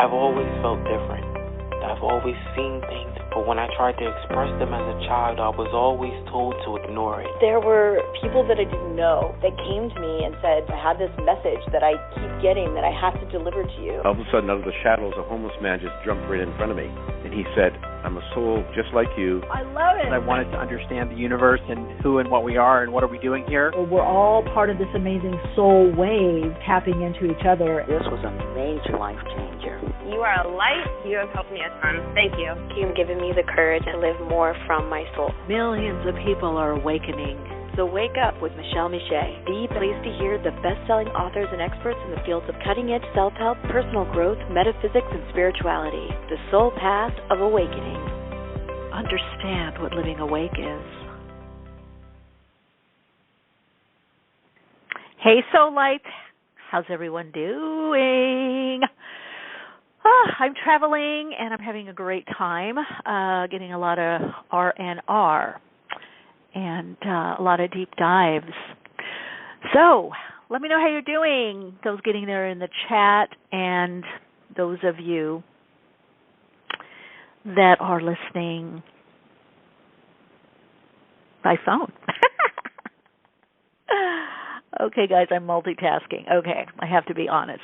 I've always felt different. I've always seen things, but when I tried to express them as a child, I was always told to ignore it. There were people that I didn't know that came to me and said, I have this message that I keep getting that I have to deliver to you. All of a sudden, out of the shadows, a homeless man just jumped right in front of me. And he said, I'm a soul just like you. I love it. I wanted to understand the universe and who and what we are and what are we doing here. Well, we're all part of this amazing soul wave tapping into each other. This was a major life changer. You are a light. You have helped me a ton. Thank you. You've given me the courage to live more from my soul. Millions of people are awakening. So wake up with Michele Meiche. Be pleased to hear the best-selling authors and experts in the fields of cutting-edge self-help, personal growth, metaphysics, and spirituality. The soul path of awakening. Understand what living awake is. Hey, Soul Light. How's everyone doing? I'm traveling, and I'm having a great time, getting a lot of R&R and a lot of deep dives. So let me know how you're doing, those getting there in the chat and those of you that are listening by phone. Okay, guys, I'm multitasking. Okay, I have to be honest.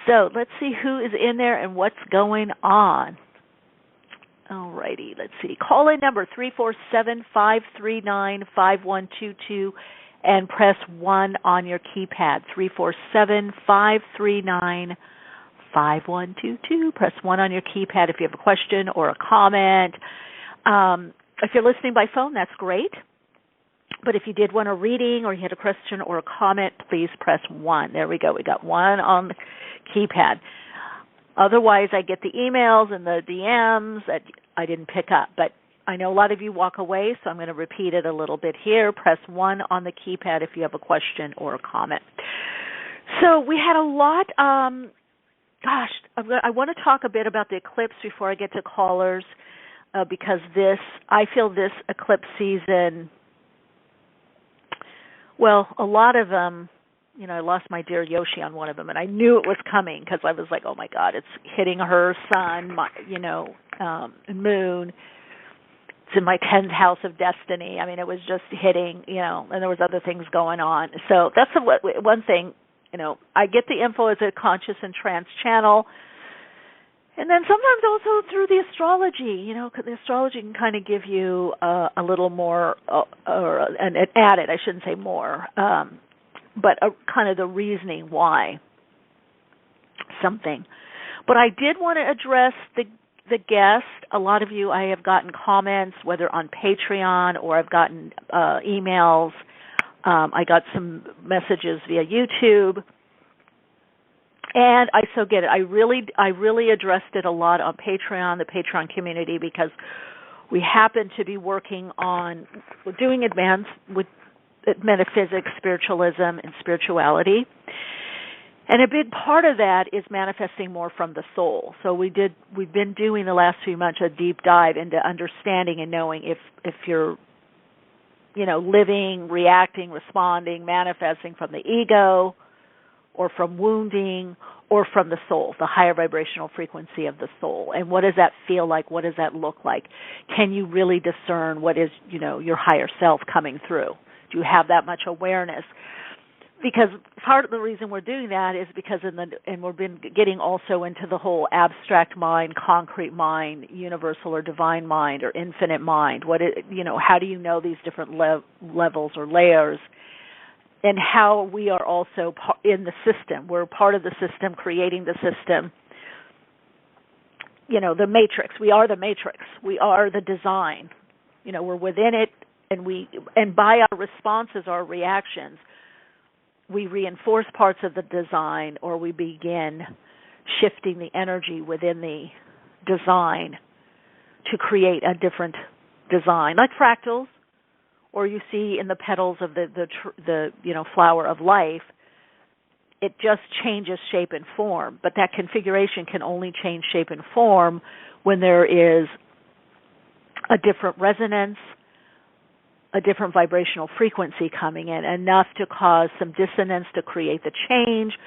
So let's see who is in there and what's going on. All righty, let's see. Call-in number 347-539-5122 and press 1 on your keypad. 347-539-5122. Press 1 on your keypad if you have a question or a comment. If you're listening by phone, that's great. But if you did want a reading or you had a question or a comment, please press 1. There we go. We got 1 on the keypad. Otherwise, I get the emails and the DMs that I didn't pick up. But I know a lot of you walk away, so I'm going to repeat it a little bit here. Press 1 on the keypad if you have a question or a comment. So we had a lot. I want to talk a bit about the eclipse before I get to callers because I feel this eclipse season, well, a lot of them, I lost my dear Yoshi on one of them, and I knew it was coming because I was like, oh, my God, it's hitting her sun, moon. It's in my 10th house of destiny. I mean, it was just hitting, and there was other things going on. So that's one thing, I get the info as a conscious and trance channel, and then sometimes also through the astrology, because the astrology can kind of give you a little more, and added, I shouldn't say more, but kind of the reasoning why something. But I did want to address the guest. A lot of you, I have gotten comments, whether on Patreon or I've gotten emails. I got some messages via YouTube. And I so get it. I really addressed it a lot on Patreon, the Patreon community, because we happen to be working on doing advanced with metaphysics, spiritualism, and spirituality. And a big part of that is manifesting more from the soul. So we've been doing the last few months a deep dive into understanding and knowing if you're, living, reacting, responding, manifesting from the ego, or from wounding, or from the soul, the higher vibrational frequency of the soul. And what does that feel like? What does that look like? Can you really discern what is, your higher self coming through? Do you have that much awareness? Because part of the reason we're doing that is because and we've been getting also into the whole abstract mind, concrete mind, universal or divine mind, or infinite mind. How do you know these different levels or layers? And how we are also in the system. We're part of the system, creating the system. The matrix. We are the matrix. We are the design. We're within it, and by our responses, our reactions, we reinforce parts of the design, or we begin shifting the energy within the design to create a different design, like fractals. Or you see in the petals of the flower of life, it just changes shape and form. But that configuration can only change shape and form when there is a different resonance, a different vibrational frequency coming in, enough to cause some dissonance to create the change,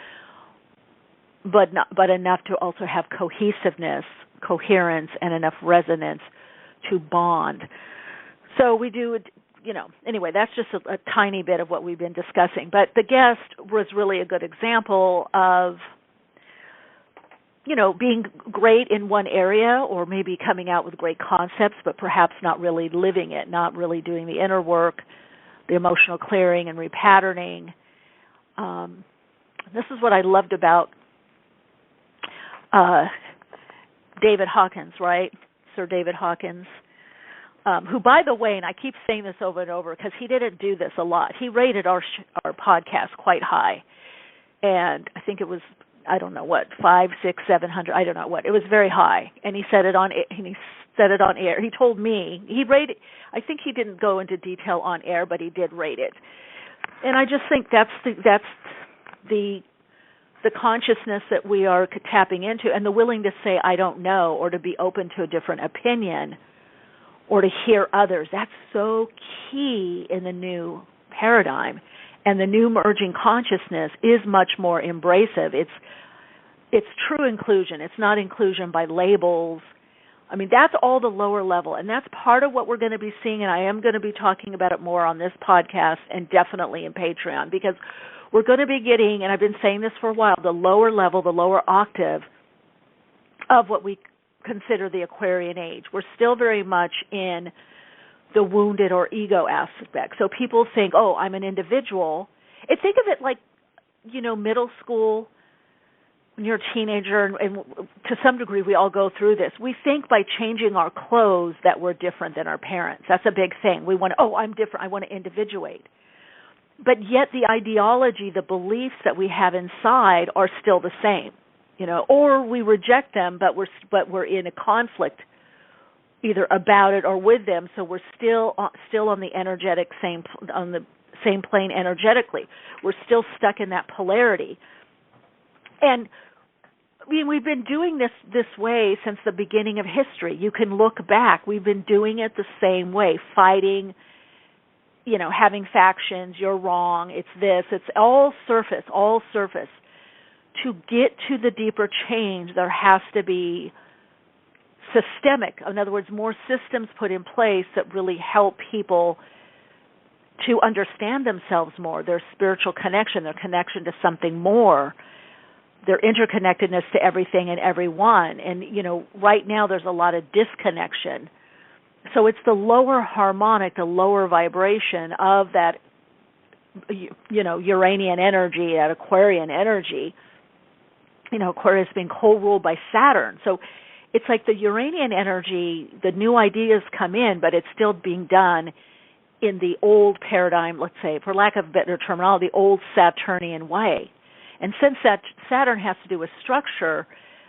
but enough to also have cohesiveness, coherence, and enough resonance to bond. So we do, anyway, that's just a tiny bit of what we've been discussing. But the guest was really a good example of, being great in one area or maybe coming out with great concepts, but perhaps not really living it, not really doing the inner work, the emotional clearing and repatterning. This is what I loved about David Hawkins, right? Sir David Hawkins, who, by the way, and I keep saying this over and over because he didn't do this a lot. He rated our podcast quite high, and I think it was, I don't know what, 500, 600, 700. I don't know what. It was very high, and he said it on. And he said it on air. He told me he rated. I think he didn't go into detail on air, but he did rate it. And I just think that's the consciousness that we are tapping into, and the willing to say I don't know, or to be open to a different opinion, or to hear others. That's so key in the new paradigm. And the new merging consciousness is much more embracive. It's true inclusion. It's not inclusion by labels. I mean, that's all the lower level, and that's part of what we're going to be seeing, and I am going to be talking about it more on this podcast and definitely in Patreon, because we're going to be getting, and I've been saying this for a while, the lower level, the lower octave of what we consider the Aquarian age. We're still very much in the wounded or ego aspect. So people think, oh, I'm an individual. And think of it like, middle school, when you're a teenager, and to some degree we all go through this. We think by changing our clothes that we're different than our parents. That's a big thing. We want, I'm different. I want to individuate. But yet the ideology, the beliefs that we have inside are still the same, or we reject them, but we're in a conflict either about it or with them, so we're still on the on the same plane energetically. We're still stuck in that polarity. And I mean, we've been doing this way since the beginning of history. You can look back. We've been doing it the same way, fighting, having factions, you're wrong, it's this, it's all surface. To get to the deeper change, there has to be systemic, in other words, more systems put in place that really help people to understand themselves more, their spiritual connection, their connection to something more, their interconnectedness to everything and everyone. And, right now there's a lot of disconnection. So it's the lower harmonic, the lower vibration of that, Uranian energy, that Aquarian energy. Aquarius being co-ruled by Saturn. So it's like the Uranian energy, the new ideas come in, but it's still being done in the old paradigm, let's say, for lack of better terminology, the old Saturnian way. And since that Saturn has to do with structure,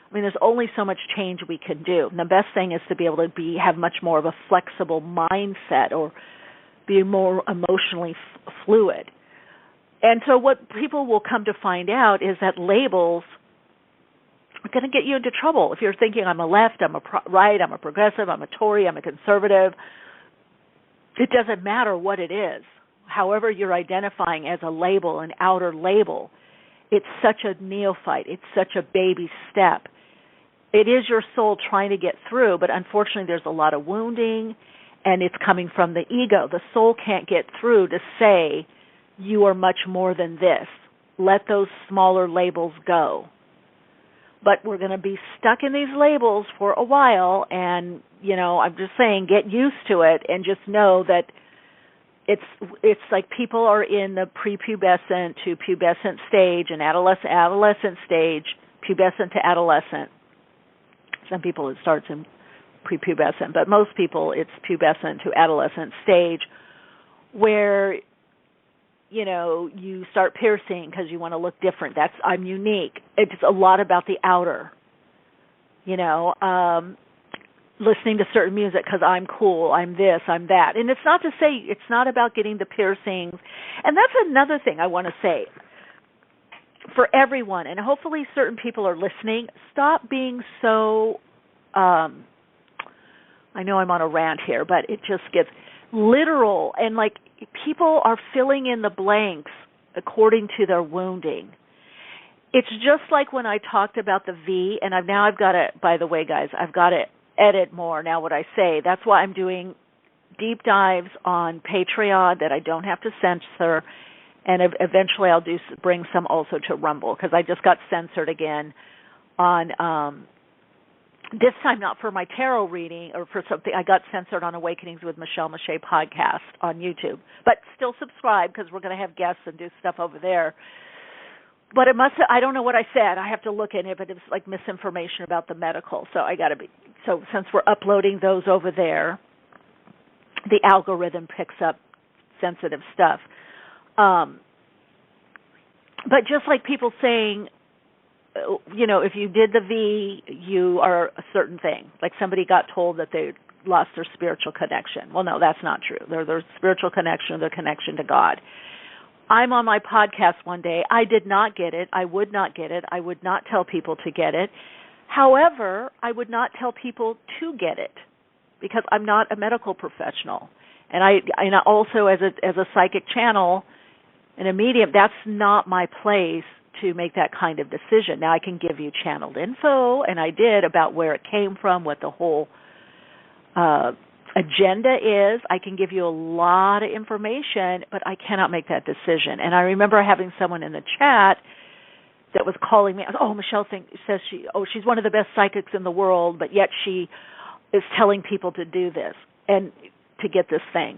I mean, there's only so much change we can do. And the best thing is to be able to have much more of a flexible mindset or be more emotionally fluid. And so what people will come to find out is that labels are going to get you into trouble. If you're thinking, I'm a left, I'm a right, I'm a progressive, I'm a Tory, I'm a conservative, it doesn't matter what it is. However you're identifying as a label, an outer label, it's such a neophyte. It's such a baby step. It is your soul trying to get through, but unfortunately there's a lot of wounding, and it's coming from the ego. The soul can't get through to say, you are much more than this. Let those smaller labels go. But we're going to be stuck in these labels for a while, and, I'm just saying, get used to it and just know that it's like people are in the prepubescent to pubescent stage and adolescent stage, pubescent to adolescent. Some people it starts in prepubescent, but most people it's pubescent to adolescent stage where, you start piercing because you want to look different. I'm unique. It's a lot about the outer, listening to certain music because I'm cool, I'm this, I'm that. And it's not to say, it's not about getting the piercings. And that's another thing I want to say for everyone, and hopefully certain people are listening. Stop being so, I know I'm on a rant here, but it just gets literal, and like people are filling in the blanks according to their wounding. it's just like when I talked about the V, and I've got to, by the way, guys, I've got to edit more now what I say. That's why I'm doing deep dives on Patreon that I don't have to censor, and eventually I'll bring some also to Rumble, because I just got censored again on, this time not for my tarot reading or for something. I got censored on Awakenings with Michele Meiche podcast on YouTube. But still subscribe, because we're going to have guests and do stuff over there. But I don't know what I said. I have to look in it, but it was like misinformation about the medical. So so since we're uploading those over there, the algorithm picks up sensitive stuff. But just like people saying, if you did the V, you are a certain thing. Like somebody got told that they lost their spiritual connection. Well, no, that's not true. Their spiritual connection, their connection to God. I'm on my podcast one day. I did not get it. I would not get it. I would not tell people to get it. However, I would not tell people to get it, because I'm not a medical professional. And I also, as a psychic channel and a medium, that's not my place to make that kind of decision. Now, I can give you channeled info, and I did, about where it came from, what the whole agenda is. I can give you a lot of information, but I cannot make that decision. And I remember having someone in the chat that was calling me. Michele says she's one of the best psychics in the world, but yet she is telling people to do this and to get this thing.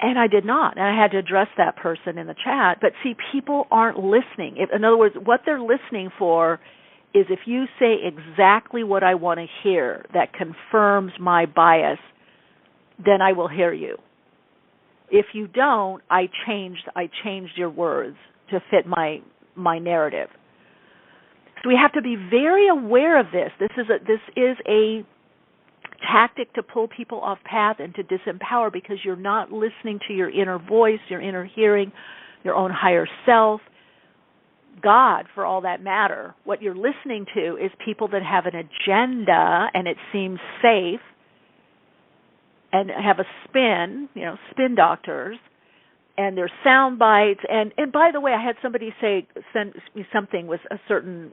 And I did not. And I had to address that person in the chat. But see, people aren't listening. In other words, what they're listening for is if you say exactly what I want to hear that confirms my bias, then I will hear you. If you don't, I changed your words to fit my narrative. So we have to be very aware of this. This is a tactic to pull people off path and to disempower, because you're not listening to your inner voice, your inner hearing, your own higher self, God, for all that matter. What you're listening to is people that have an agenda, and it seems safe, and have a spin doctors, and there's sound bites. And by the way, I had somebody send me something with a certain,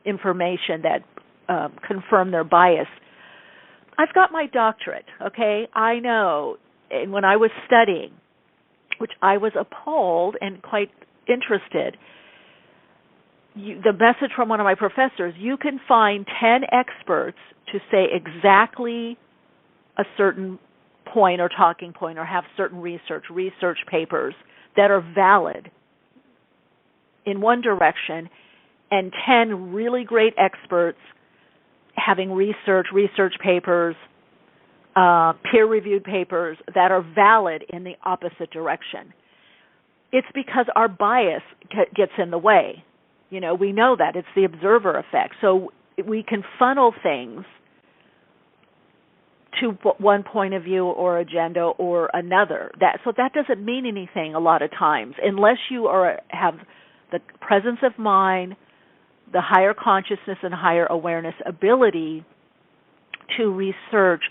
information that confirmed their bias. I've got my doctorate, okay? I know, and when I was studying, which I was appalled and quite interested, the message from one of my professors, you can find 10 experts to say exactly a certain point or talking point, or have certain research papers that are valid in one direction, and 10 really great experts having research papers, peer-reviewed papers that are valid in the opposite direction. It's because our bias gets in the way. We know that. It's the observer effect. So we can funnel things to one point of view or agenda or another. So that doesn't mean anything a lot of times, unless you have the presence of mind, the higher consciousness and higher awareness ability to research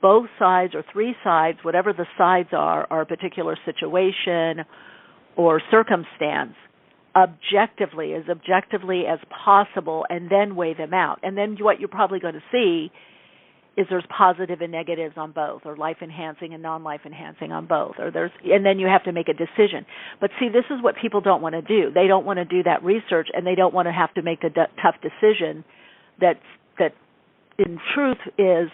both sides or three sides, whatever the sides are a particular situation or circumstance, as objectively as possible, and then weigh them out. And then what you're probably going to see is there's positive and negatives on both, or life-enhancing and non-life-enhancing on both, and then you have to make a decision. But see, this is what people don't want to do. They don't want to do that research, and they don't want to have to make the tough decision that in truth is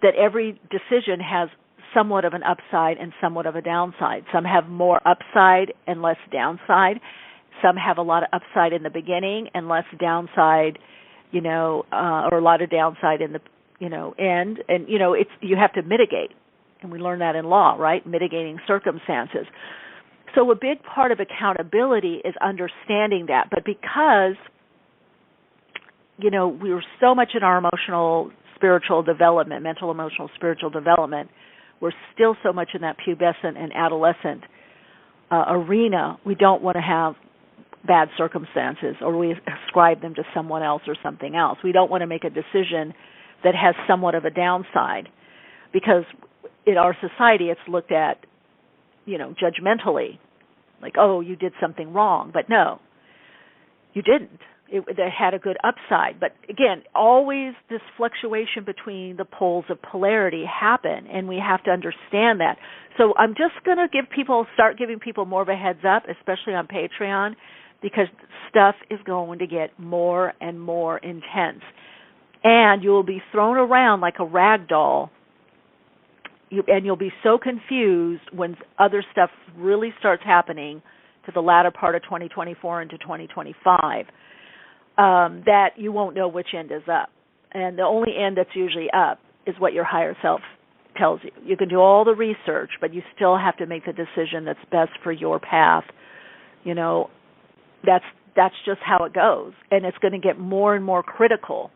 that every decision has somewhat of an upside and somewhat of a downside. Some have more upside and less downside. Some have a lot of upside in the beginning and less downside, or a lot of downside in the end. And, you have to mitigate. And we learn that in law, right? Mitigating circumstances. So a big part of accountability is understanding that. But because, we were so much in our emotional, spiritual development, mental, emotional, spiritual development, we're still so much in that pubescent and adolescent arena, we don't want to have bad circumstances, or we ascribe them to someone else or something else. We don't want to make a decision that has somewhat of a downside, because in our society it's looked at, judgmentally, like, oh, you did something wrong. But no, you didn't. They had a good upside. But again, always this fluctuation between the poles of polarity happen, and we have to understand that. So I'm just going to start giving people more of a heads up, especially on Patreon, because stuff is going to get more and more intense. And you will be thrown around like a rag doll, and you'll be so confused when other stuff really starts happening to the latter part of 2024 into 2025. That you won't know which end is up. And the only end that's usually up is what your higher self tells you. You can do all the research, but you still have to make the decision that's best for your path. You know, that's just how it goes. And it's going to get more and more critical.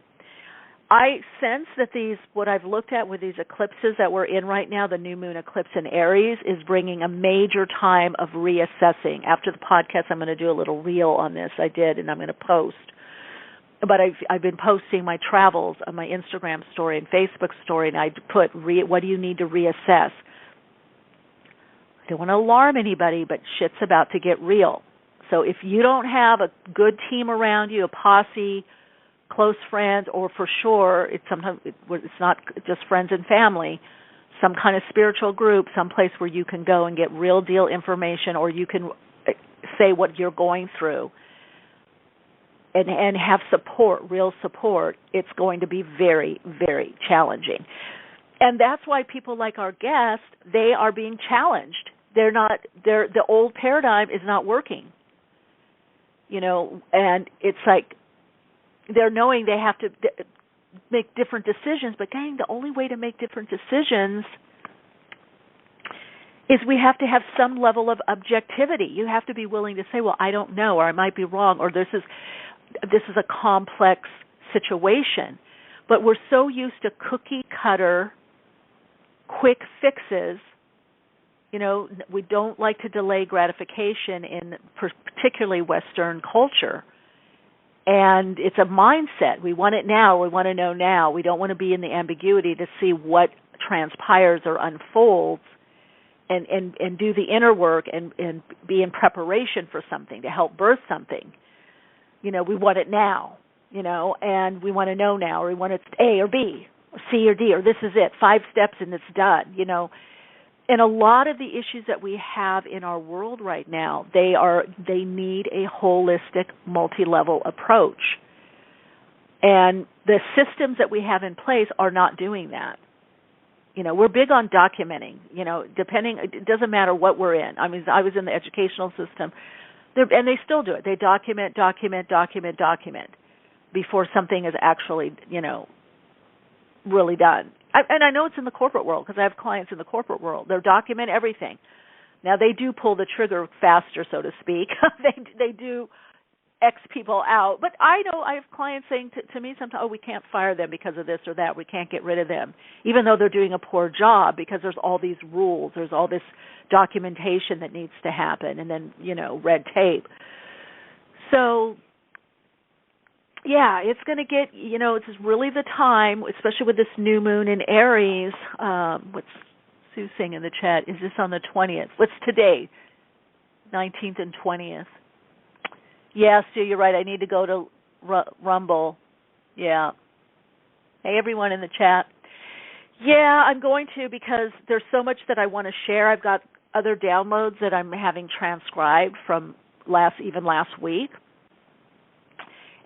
I sense that what I've looked at with these eclipses that we're in right now, the new moon eclipse in Aries, is bringing a major time of reassessing. After the podcast, I'm going to do a little reel on this. I did, and I'm going to post. But I've been posting my travels on my Instagram story and Facebook story, and I put, what do you need to reassess? I don't want to alarm anybody, but shit's about to get real. So if you don't have a good team around you, a posse, close friends, or for sure, it's not just friends and family, some kind of spiritual group, someplace where you can go and get real deal information, or you can say what you're going through, and have support, real support, it's going to be very, very challenging. And that's why people like our guest, they are being challenged. The old paradigm is not working. You know, and it's like they're knowing they have to make different decisions, but dang, the only way to make different decisions is we have to have some level of objectivity. You have to be willing to say, well, I don't know, or I might be wrong, or this is a complex situation. But we're so used to cookie-cutter, quick fixes. You know, we don't like to delay gratification in particularly Western culture. And it's a mindset. We want it now. We want to know now. We don't want to be in the ambiguity to see what transpires or unfolds and do the inner work and be in preparation for something, to help birth something. You know, we want it now, you know, and we want to know now, or we want it A or B or C or D, or this is it, 5 steps and it's done, you know. And a lot of the issues that we have in our world right now, they need a holistic, multi-level approach. And the systems that we have in place are not doing that. You know, we're big on documenting, you know, it doesn't matter what we're in. I mean, I was in the educational system, and they still do it. They document before something is actually, you know, really done. And I know it's in the corporate world because I have clients in the corporate world. They document everything. Now, they do pull the trigger faster, so to speak. They do X people out. But I know I have clients saying to me sometimes, oh, we can't fire them because of this or that. We can't get rid of them, even though they're doing a poor job, because there's all these rules. There's all this documentation that needs to happen, and then, you know, red tape. So, yeah, it's going to get, you know, it's really the time, especially with this new moon in Aries. What's Sue saying in the chat? Is this on the 20th? What's today? 19th and 20th. Yeah, Sue, you're right. I need to go to Rumble. Yeah. Hey, everyone in the chat. Yeah, I'm going to, because there's so much that I want to share. I've got other downloads that I'm having transcribed from last week.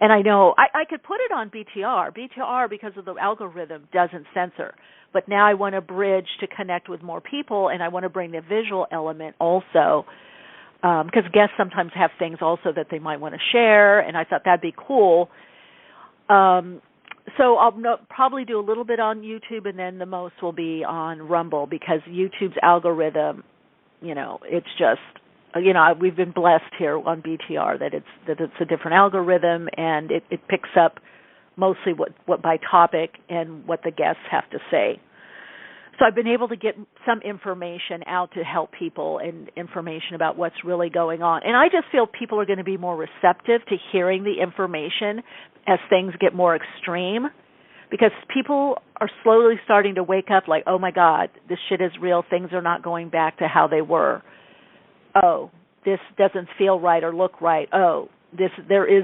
And I know I could put it on BTR. BTR, because of the algorithm, doesn't censor. But now I want to bridge to connect with more people, and I want to bring the visual element also, because guests sometimes have things also that they might want to share, and I thought that'd be cool. So I'll probably do a little bit on YouTube, and then the most will be on Rumble, because YouTube's algorithm, you know, it's just, you know, we've been blessed here on BTR that it's a different algorithm, and it picks up mostly what by topic and what the guests have to say. So I've been able to get some information out to help people, and information about what's really going on. And I just feel people are going to be more receptive to hearing the information as things get more extreme, because people are slowly starting to wake up like, oh, my God, this shit is real. Things are not going back to how they were. Oh, this doesn't feel right or look right. Oh, there is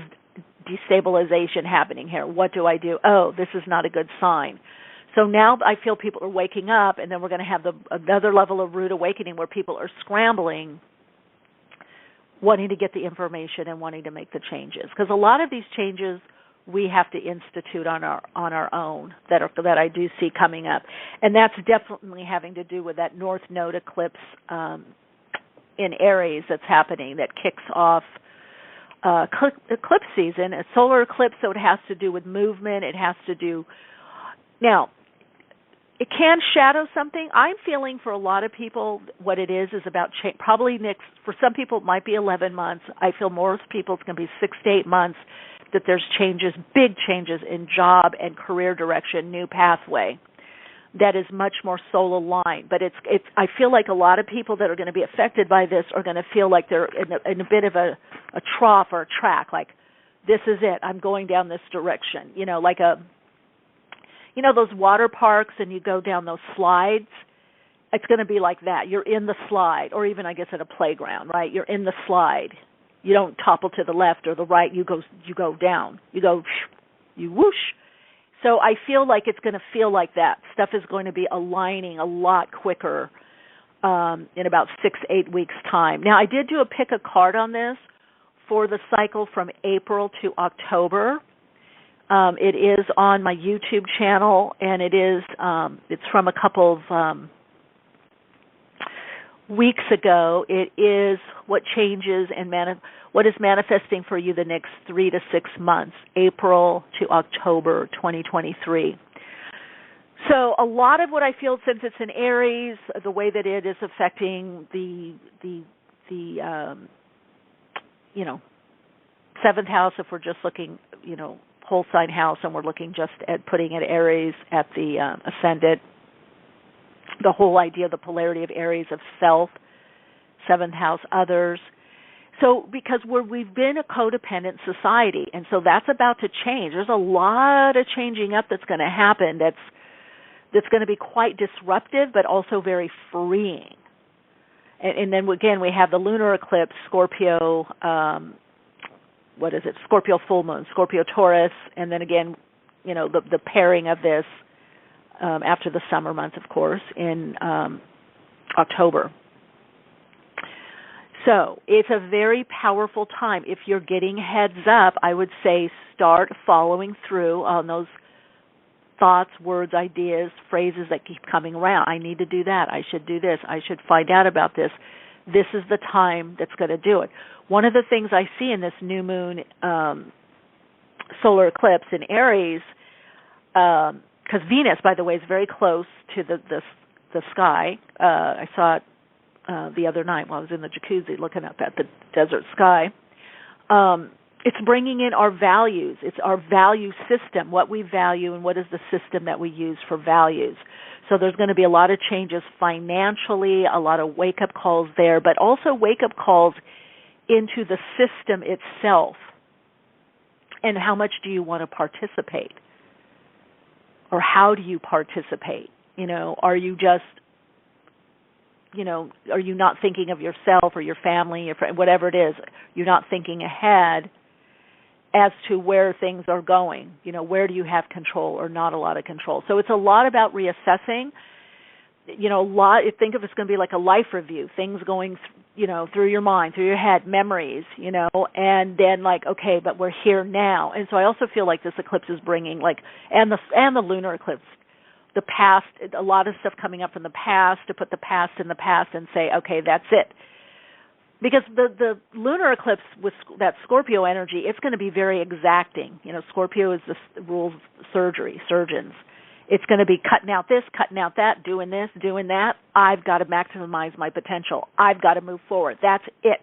destabilization happening here. What do I do? Oh, this is not a good sign. So now I feel people are waking up, and then we're going to have another level of rude awakening where people are scrambling, wanting to get the information and wanting to make the changes. Because a lot of these changes we have to institute on our own that I do see coming up, and that's definitely having to do with that North Node eclipse in Aries that's happening that kicks off eclipse season, a solar eclipse. So it has to do with movement. It has to do now. It can shadow something. I'm feeling for a lot of people what it is about probably next. For some people, it might be 11 months. I feel most people it's going to be 6 to 8 months. That there's changes, big changes in job and career direction, new pathway that is much more soul aligned. But it's. I feel like a lot of people that are going to be affected by this are going to feel like they're in a bit of a trough or a track. Like, this is it. I'm going down this direction. Like those water parks, and you go down those slides. It's going to be like that. You're in the slide, or even I guess at a playground, right? You're in the slide. You don't topple to the left or the right. You go down. You whoosh. So I feel like it's going to feel like that. Stuff is going to be aligning a lot quicker in about 6 to 8 weeks' time. Now, I did do a pick a card on this for the cycle from April to October. It is on my YouTube channel, and it's from a couple of weeks ago. It is what changes and what is manifesting for you the next 3 to 6 months, April to October 2023. So a lot of what I feel, since it's in Aries, the way that it is affecting the 7th house, if we're just looking, whole sign house, and we're looking just at putting it Aries at the ascendant. The whole idea, the polarity of Aries of self, 7th house, others. So because we've been a codependent society, and so that's about to change. There's a lot of changing up that's going to happen that's going to be quite disruptive, but also very freeing. And then again, we have the lunar eclipse, Scorpio, Scorpio full moon, Scorpio Taurus, and then again, the pairing of this after the summer months, of course, in October. So it's a very powerful time. If you're getting heads up, I would say start following through on those thoughts, words, ideas, phrases that keep coming around. I need to do that. I should do this. I should find out about this. This is the time that's going to do it. One of the things I see in this new moon solar eclipse in Aries, because Venus, by the way, is very close to the sky. I saw it the other night while I was in the jacuzzi looking up at the desert sky. It's bringing in our values. It's our value system, what we value and what is the system that we use for values. So there's going to be a lot of changes financially, a lot of wake-up calls there, but also wake-up calls into the system itself. And how much do you want to participate? Or how do you participate? Are you just, are you not thinking of yourself or your family, your friend, whatever it is? You're not thinking ahead as to where things are going. Where do you have control or not a lot of control? So it's a lot about reassessing. Think of it's going to be like a life review, things going, through your mind, through your head, memories, and then okay, but we're here now. And so I also feel like this eclipse is bringing and the lunar eclipse, the past, a lot of stuff coming up from the past, to put the past in the past and say, okay, that's it. Because the lunar eclipse with that Scorpio energy, it's going to be very exacting. Scorpio is the rules surgeons. It's going to be cutting out this, cutting out that, doing this, doing that. I've got to maximize my potential. I've got to move forward. That's it.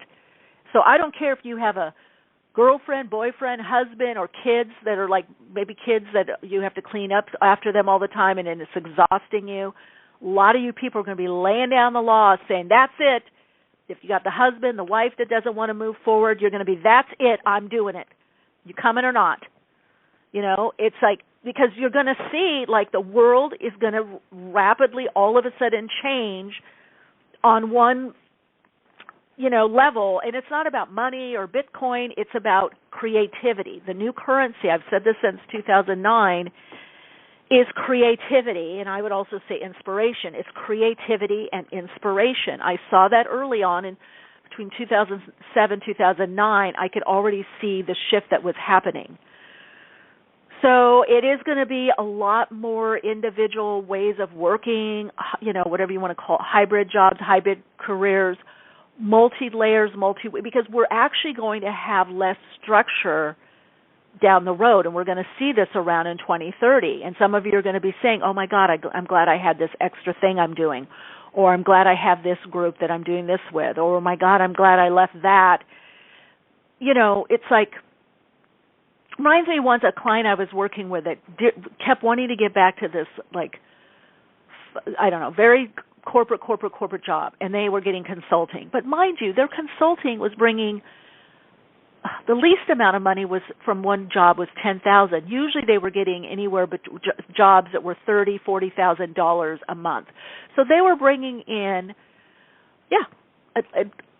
So I don't care if you have a girlfriend, boyfriend, husband, or kids that are maybe kids that you have to clean up after them all the time and it's exhausting you. A lot of you people are going to be laying down the law saying, that's it. If you got the husband, the wife that doesn't want to move forward, you're going to be, that's it, I'm doing it. You coming or not? It's because you're going to see the world is going to rapidly all of a sudden change on one, level, and it's not about money or Bitcoin, it's about creativity. The new currency, I've said this since 2009, is creativity, and I would also say inspiration. It's creativity and inspiration. I saw that early on between 2007 2009. I could already see the shift that was happening. So it is going to be a lot more individual ways of working, whatever you want to call it, hybrid jobs, hybrid careers, multi-layers, because we're actually going to have less structure down the road, and we're going to see this around in 2030. And some of you are going to be saying, oh, my God, I'm glad I had this extra thing I'm doing, or I'm glad I have this group that I'm doing this with, or, oh, my God, I'm glad I left that. It's like, reminds me once a client I was working with that kept wanting to get back to this, very corporate job, and they were getting consulting. But mind you, their consulting was bringing the least amount of money was from one job was $10,000. Usually they were getting anywhere but jobs that were $30,000, $40,000 a month. So they were bringing in,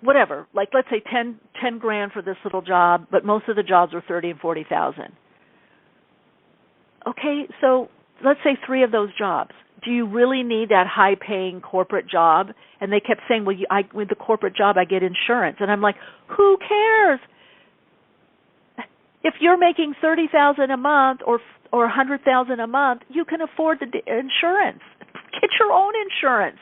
whatever, let's say 10 grand for this little job, but most of the jobs were $30,000 and $40,000. Okay, so let's say 3 of those jobs. Do you really need that high-paying corporate job? And they kept saying, with the corporate job, I get insurance. And I'm like, who cares? If you're making $30,000 a month or $100,000 a month, you can afford the insurance. Get your own insurance.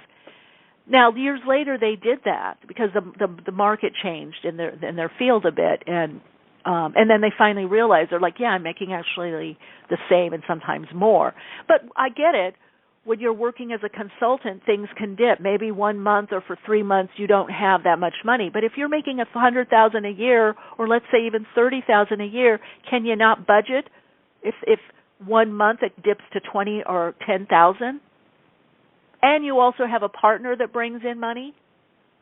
Now, years later, they did that because the market changed in their field a bit, and then they finally realized, they're like, yeah, I'm making actually the same and sometimes more. But I get it. When you're working as a consultant, things can dip. Maybe 1 month or for 3 months you don't have that much money. But if you're making $100,000 a year, or let's say even $30,000 a year, can you not budget if 1 month it dips to $20,000 or $10,000? And you also have a partner that brings in money?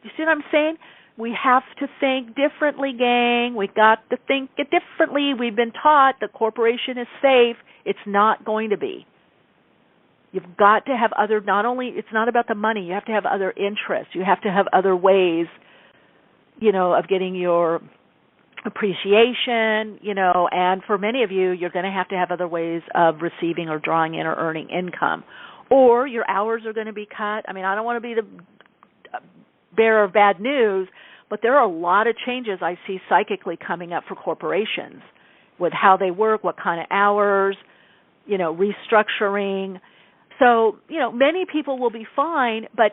You see what I'm saying? We have to think differently, gang. We got to think it differently. We've been taught the corporation is safe. It's not going to be. You've got to have it's not about the money. You have to have other interests. You have to have other ways, of getting your appreciation, and for many of you, you're going to have other ways of receiving or drawing in or earning income. Or your hours are going to be cut. I mean, I don't want to be the bearer of bad news, but there are a lot of changes I see psychically coming up for corporations with how they work, what kind of hours, restructuring. So, many people will be fine, but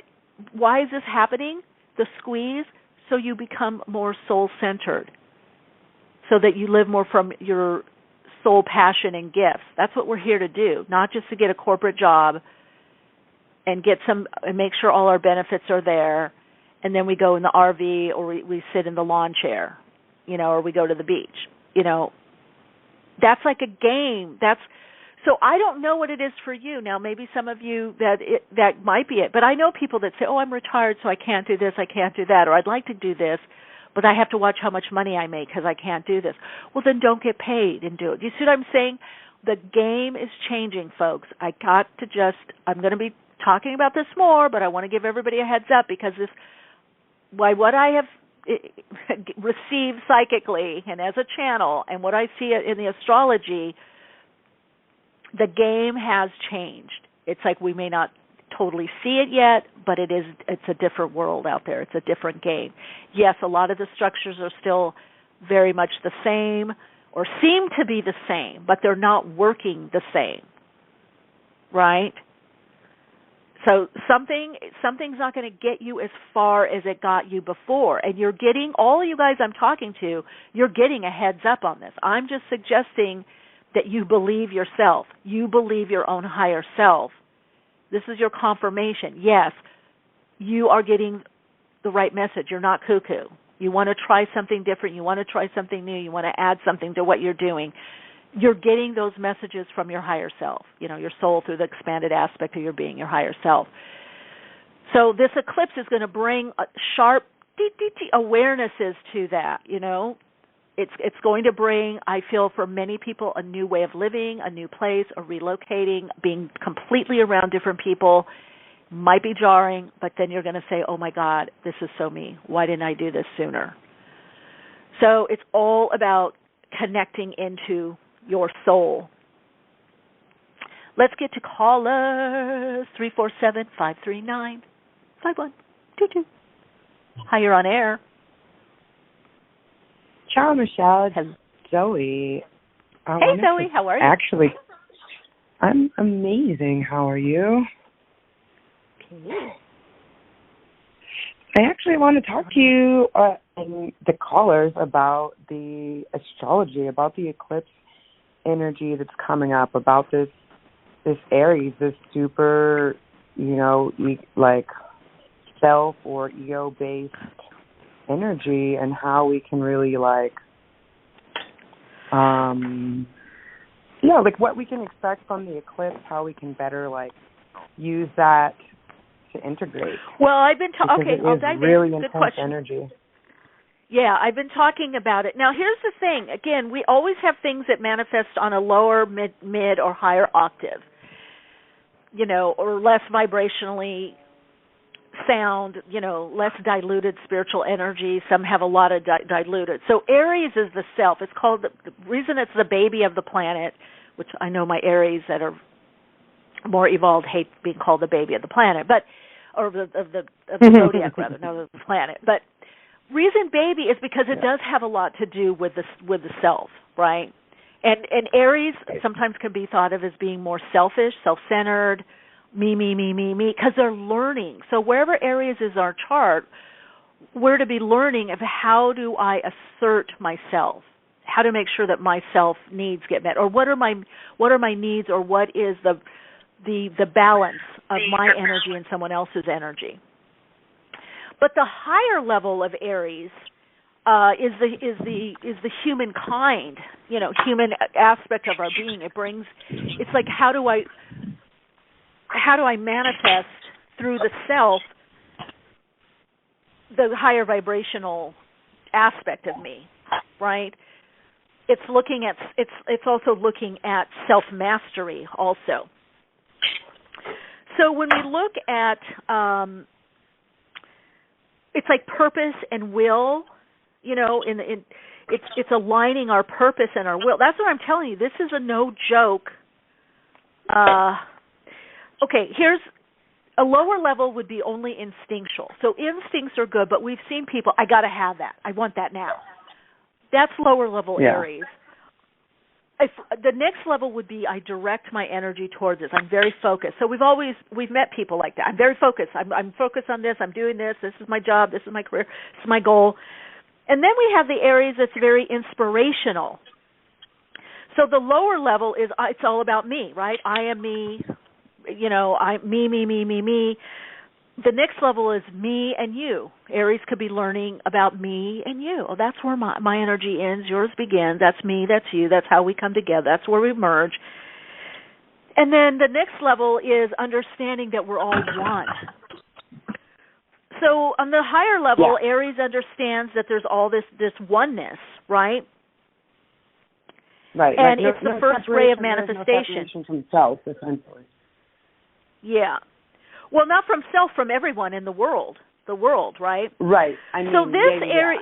why is this happening? The squeeze, so you become more soul-centered, so that you live more from your soul passion and gifts. That's what we're here to do, not just to get a corporate job and make sure all our benefits are there, and then we go in the RV or we sit in the lawn chair, or we go to the beach. That's like a game. So I don't know what it is for you. Now, maybe some of you, that might be it. But I know people that say, oh, I'm retired, so I can't do this, I can't do that, or I'd like to do this, but I have to watch how much money I make because I can't do this. Well, then don't get paid and do it. You see what I'm saying? The game is changing, folks. I'm going to be talking about this more, but I want to give everybody a heads up because what I have received psychically and as a channel and what I see in the astrology, the game has changed. It's like we may not totally see it yet, but it's a different world out there. It's a different game. Yes, a lot of the structures are still very much the same or seem to be the same, but they're not working the same, right? So something's not going to get you as far as it got you before. And you're getting, all of you guys I'm talking to, you're getting a heads up on this. I'm just suggesting that you believe yourself. You believe your own higher self. This is your confirmation. Yes, you are getting the right message. You're not cuckoo. You want to try something different. You want to try something new. You want to add something to what you're doing. You're getting those messages from your higher self, your soul through the expanded aspect of your being, your higher self. So this eclipse is going to bring sharp awarenesses to that, It's going to bring, I feel, for many people, a new way of living, a new place, or relocating, being completely around different people, Might be jarring, but then you're going to say, oh, my God, this is so me. Why didn't I do this sooner? So it's all about connecting into your soul. Let's get to callers, 347-539-5122. Hi, you're on air. Ciao, Michelle. It's Zoe. Hey, Zoe. How are you? Actually, I'm amazing. How are you? Okay. I actually want to talk to you and the callers about the astrology, about the eclipse energy that's coming up, about this Aries, this super, like self or ego-based energy, and how we can really like what we can expect from the eclipse, how we can better like use that to integrate. Well, I've been talking. I'll dive in. Really intense energy. Yeah, I've been talking about it. Now, here's the thing. Again, we always have things that manifest on a lower, mid, or higher octave, or less vibrationally sound, less diluted spiritual energy. Some have a lot of diluted. So Aries is the self. It's called, the reason it's the baby of the planet, which I know my Aries that are more evolved hate being called the baby of the planet, or of the zodiac rather, not of the planet. But reason baby is because it does have a lot to do with the self, right? And Aries sometimes can be thought of as being more selfish, self-centered, me, because they're learning. So wherever Aries is our chart, we're to be learning of how do I assert myself, how to make sure that my self needs get met, or what are my needs, or what is the balance of my energy and someone else's energy. But the higher level of Aries is the humankind, human aspect of our being. It's like how do I manifest through the self the higher vibrational aspect of me, right? It's also looking at self-mastery also. So when we look at it's like purpose and will, it's aligning our purpose and our will. That's what I'm telling you. This is a no joke. Okay, here's a lower level would be only instinctual. So instincts are good, but we've seen people, I got to have that. I want that now. That's lower level Aries. The next level would be I direct my energy towards this. I'm very focused. So we've met people like that. I'm very focused. I'm focused on this. I'm doing this. This is my job. This is my career. This is my goal. And then we have the Aries that's very inspirational. So the lower level is it's all about me, right? I am me. I'm me. The next level is me and you. Aries could be learning about me and you. Oh, that's where my energy ends, yours begins. That's me, that's you. That's how we come together. That's where we merge. And then the next level is understanding that we're all one. So on the higher level, Aries understands that there's all this oneness, right? Right. And it's the first ray of manifestation. No separation from self, essentially. Yeah. Well, not from self, from everyone in the world, right? Right. So this area,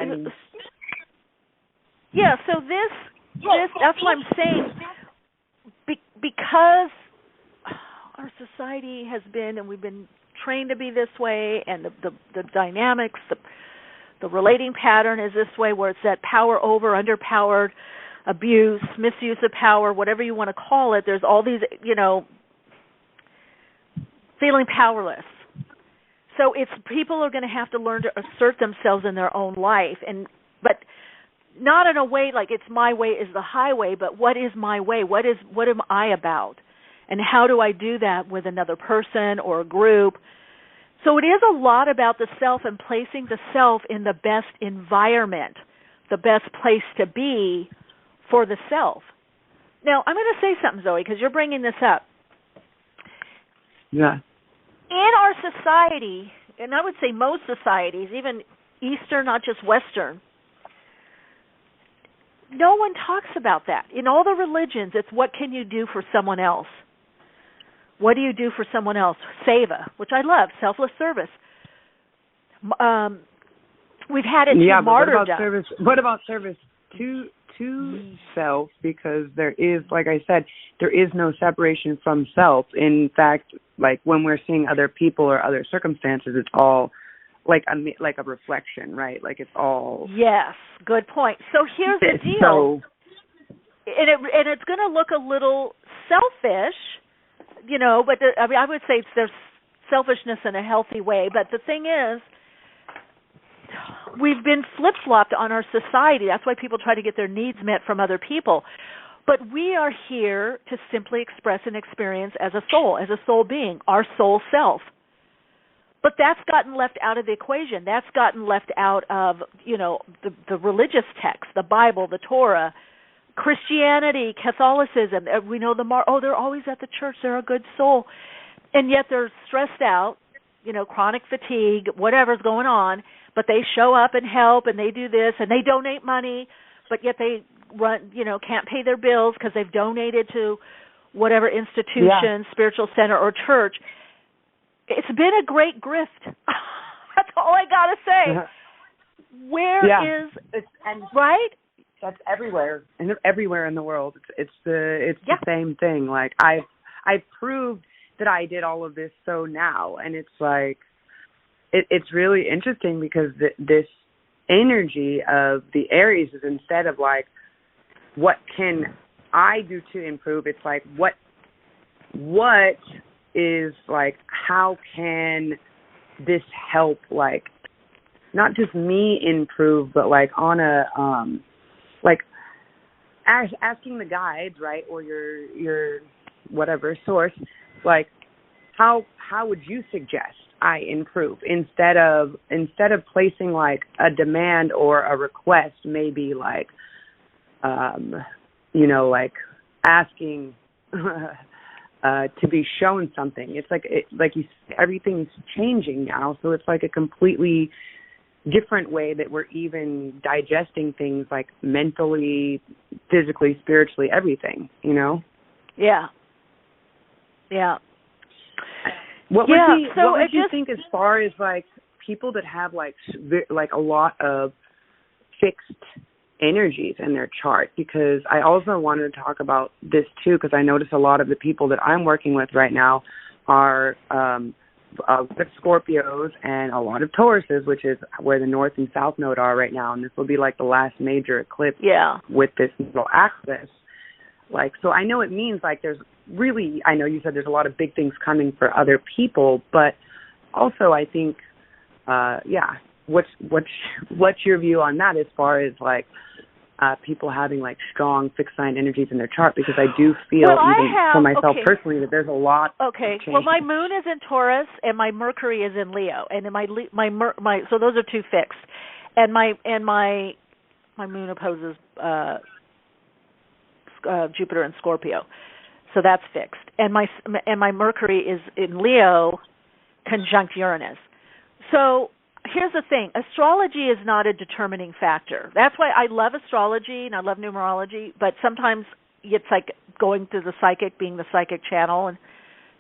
so this, that's what I'm saying, because our society has been, and we've been trained to be this way, and the dynamics, the relating pattern is this way, where it's that power over, underpowered, abuse, misuse of power, whatever you want to call it. There's all these, feeling powerless. So it's people are going to have to learn to assert themselves in their own life, but not in a way like it's my way is the highway, but what is my way? What am I about? And how do I do that with another person or a group? So it is a lot about the self and placing the self in the best environment, the best place to be for the self. Now, I'm going to say something, Zoe, because you're bringing this up. Yeah. In our society, and I would say most societies, even Eastern, not just Western, no one talks about that. In all the religions, it's what can you do for someone else? What do you do for someone else? Seva, which I love, selfless service. We've had it to martyrdom. What about service to self? Because there is, like I said, there is no separation from self. In fact, like when we're seeing other people or other circumstances, it's all like a reflection, right? Like it's all. Yes, good point. So here's the deal. And it's going to look a little selfish, but I would say there's selfishness in a healthy way. But the thing is, we've been flip-flopped on our society. That's why people try to get their needs met from other people. But we are here to simply express an experience as a soul being, our soul self. But that's gotten left out of the equation. That's gotten left out of, the religious text, the Bible, the Torah, Christianity, Catholicism. We know they're always at the church. They're a good soul. And yet they're stressed out, chronic fatigue, whatever's going on. But they show up and help, and they do this, and they donate money, but yet they can't pay their bills because they've donated to whatever institution, spiritual center, or church. It's been a great grift. That's all I got to say. Where is right? That's everywhere, and everywhere in the world. It's the same thing. Like I've proved that I did all of this. So now, and it's like it's really interesting because this energy of the Aries is, instead of like what can I do to improve, it's like what is like how can this help, like not just me improve, but like on a like asking the guides, right, or your whatever source, like how would you suggest I improve, instead of placing like a demand or a request, maybe like like asking to be shown something. It's like everything's changing now, so it's like a completely different way that we're even digesting things, like mentally, physically, spiritually, everything, Yeah. What would you think as far as like people that have like a lot of fixed energies in their chart? Because I also wanted to talk about this too, because I notice a lot of the people that I'm working with right now are with Scorpios and a lot of Tauruses, which is where the North and South Node are right now, and this will be like the last major eclipse with this little axis. Like, so I know it means like there's really, I know you said there's a lot of big things coming for other people, but also I think, what's your view on that as far as like people having like strong fixed sign energies in their chart? Because I do feel for myself personally that there's a lot. Okay. Well, my moon is in Taurus and my Mercury is in Leo, and in my so those are two fixed, and my moon opposes Jupiter and Scorpio, so that's fixed, and my Mercury is in Leo, conjunct Uranus. So here's the thing. Astrology is not a determining factor. That's why I love astrology and I love numerology, but sometimes it's like going through the psychic, being the psychic channel and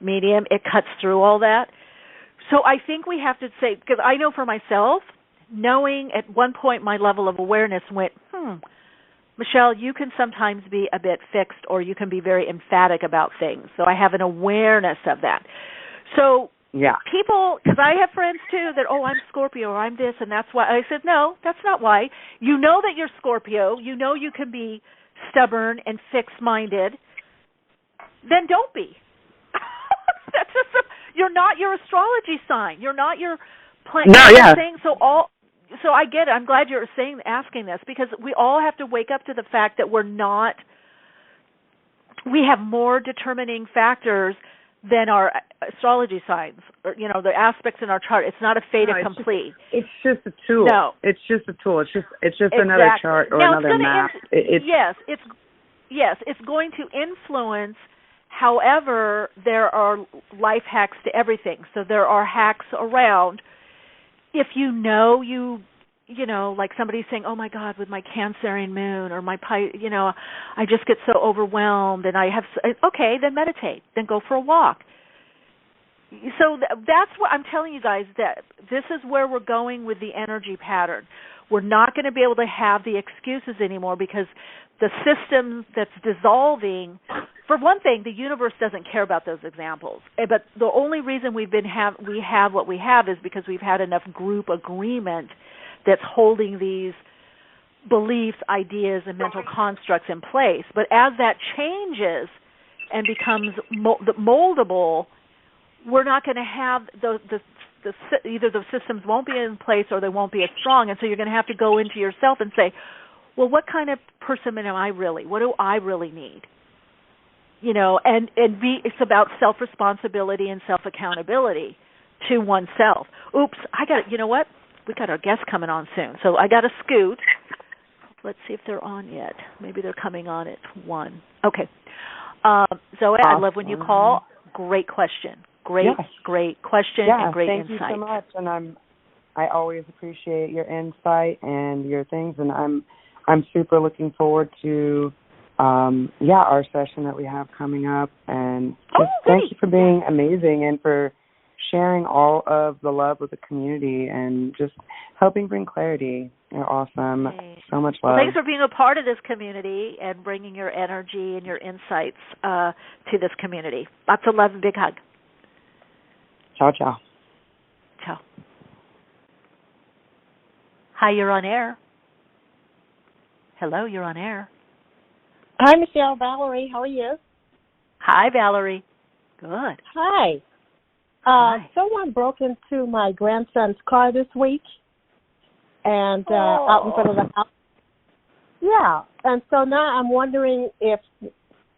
medium, it cuts through all that. So I think we have to say, because I know for myself, knowing at one point my level of awareness went, Michele, you can sometimes be a bit fixed or you can be very emphatic about things. So I have an awareness of that. So people, because I have friends too that, I'm Scorpio or I'm this and that's why. I said, no, that's not why. You know that you're Scorpio. You know you can be stubborn and fixed-minded. Then don't be. That's just you're not your astrology sign. You're not your planet. So I get it. I'm glad you're asking this, because we all have to wake up to the fact that we have more determining factors than our astrology signs, or the aspects in our chart. It's not a fait accompli. It's just a tool. No, it's just a tool. It's just another chart or another map. It's going to influence. However, there are life hacks to everything. So there are hacks around. If like somebody's saying, oh my God, with my Cancerian moon or my, I just get so overwhelmed and I have, okay, then meditate, then go for a walk. So that's what I'm telling you guys, that this is where we're going with the energy pattern. We're not going to be able to have the excuses anymore because the system that's dissolving, for one thing, the universe doesn't care about those examples. But the only reason we have what we have is because we've had enough group agreement that's holding these beliefs, ideas, and mental constructs in place. But as that changes and becomes moldable, we're not going to have either the systems won't be in place or they won't be as strong, and so you're going to have to go into yourself and say, well, what kind of person am I really? What do I really need? And it's about self-responsibility and self-accountability to oneself. Oops, you know what? We got our guests coming on soon, so I got to scoot. Let's see if they're on yet. Maybe they're coming on at 1. Okay. Zoe, I love when you call. Great question. Great question and great insight. Thank you so much, and I always appreciate your insight and your things, and I'm super looking forward to our session that we have coming up, and thank you for being amazing and for sharing all of the love with the community and just helping bring clarity. You're awesome. So much love. Well, thanks for being a part of this community and bringing your energy and your insights to this community. Lots of love and big hug. Ciao, ciao. Ciao. Hi, you're on air. Hello, you're on air. Hi, Michelle. Valerie, how are you? Hi, Valerie. Good. Hi. Hi. Someone broke into my grandson's car this week and out in front of the house. Yeah, and so now I'm wondering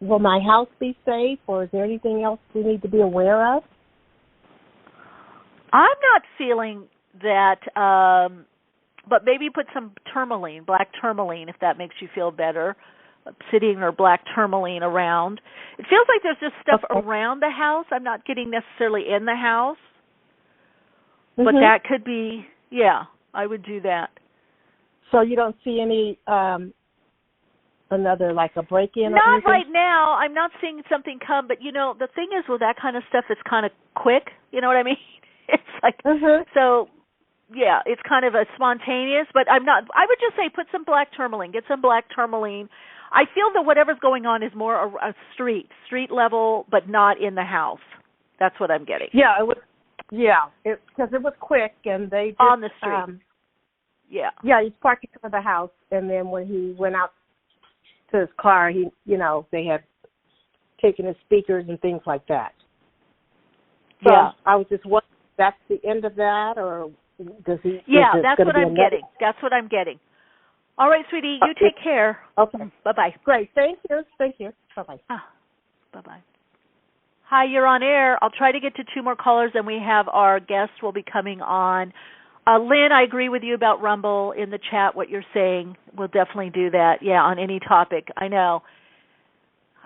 will my house be safe, or is there anything else we need to be aware of? I'm not feeling that, but maybe put some tourmaline, black tourmaline, if that makes you feel better, obsidian or black tourmaline around. It feels like there's just stuff around the house. I'm not getting necessarily in the house, but that could be, I would do that. So you don't see any another, like a break-in? Not right now. I'm not seeing something come, but, the thing is with that kind of stuff, it's kind of quick. You know what I mean? It's like, so, it's kind of a spontaneous, but I would just say put some black tourmaline, get some black tourmaline. I feel that whatever's going on is more a street level, but not in the house. That's what I'm getting. Yeah, it was. Yeah, because it was quick, and they just, on the street. Yeah, he's parked in front of the house, and then when he went out to his car, they had taken his speakers and things like that. So I was just wondering, that's the end of that, or does he? Yeah, that's what I'm getting. That's what I'm getting. All right, sweetie, you take care. Okay. Bye-bye. Great. Thank you. Bye-bye. Bye-bye. Hi, you're on air. I'll try to get to 2 more callers, and we have our guest will be coming on. Lynn, I agree with you about Rumble in the chat, what you're saying. We'll definitely do that, on any topic. I know.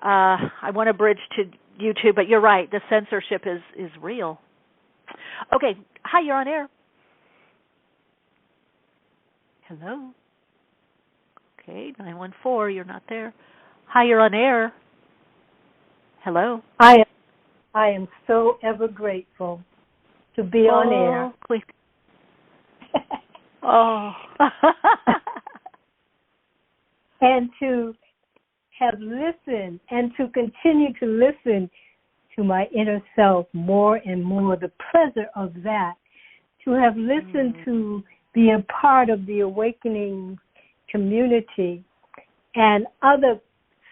I want to bridge to YouTube, but you're right. The censorship is real. Okay. Hi, you're on air. Hello. Okay, 914, you're not there. Hi, you're on air. Hello. I am so ever grateful to be on air. Please. Oh. And to have listened and to continue to listen to my inner self more and more, the pleasure of that, to have listened to be a part of the awakening community and other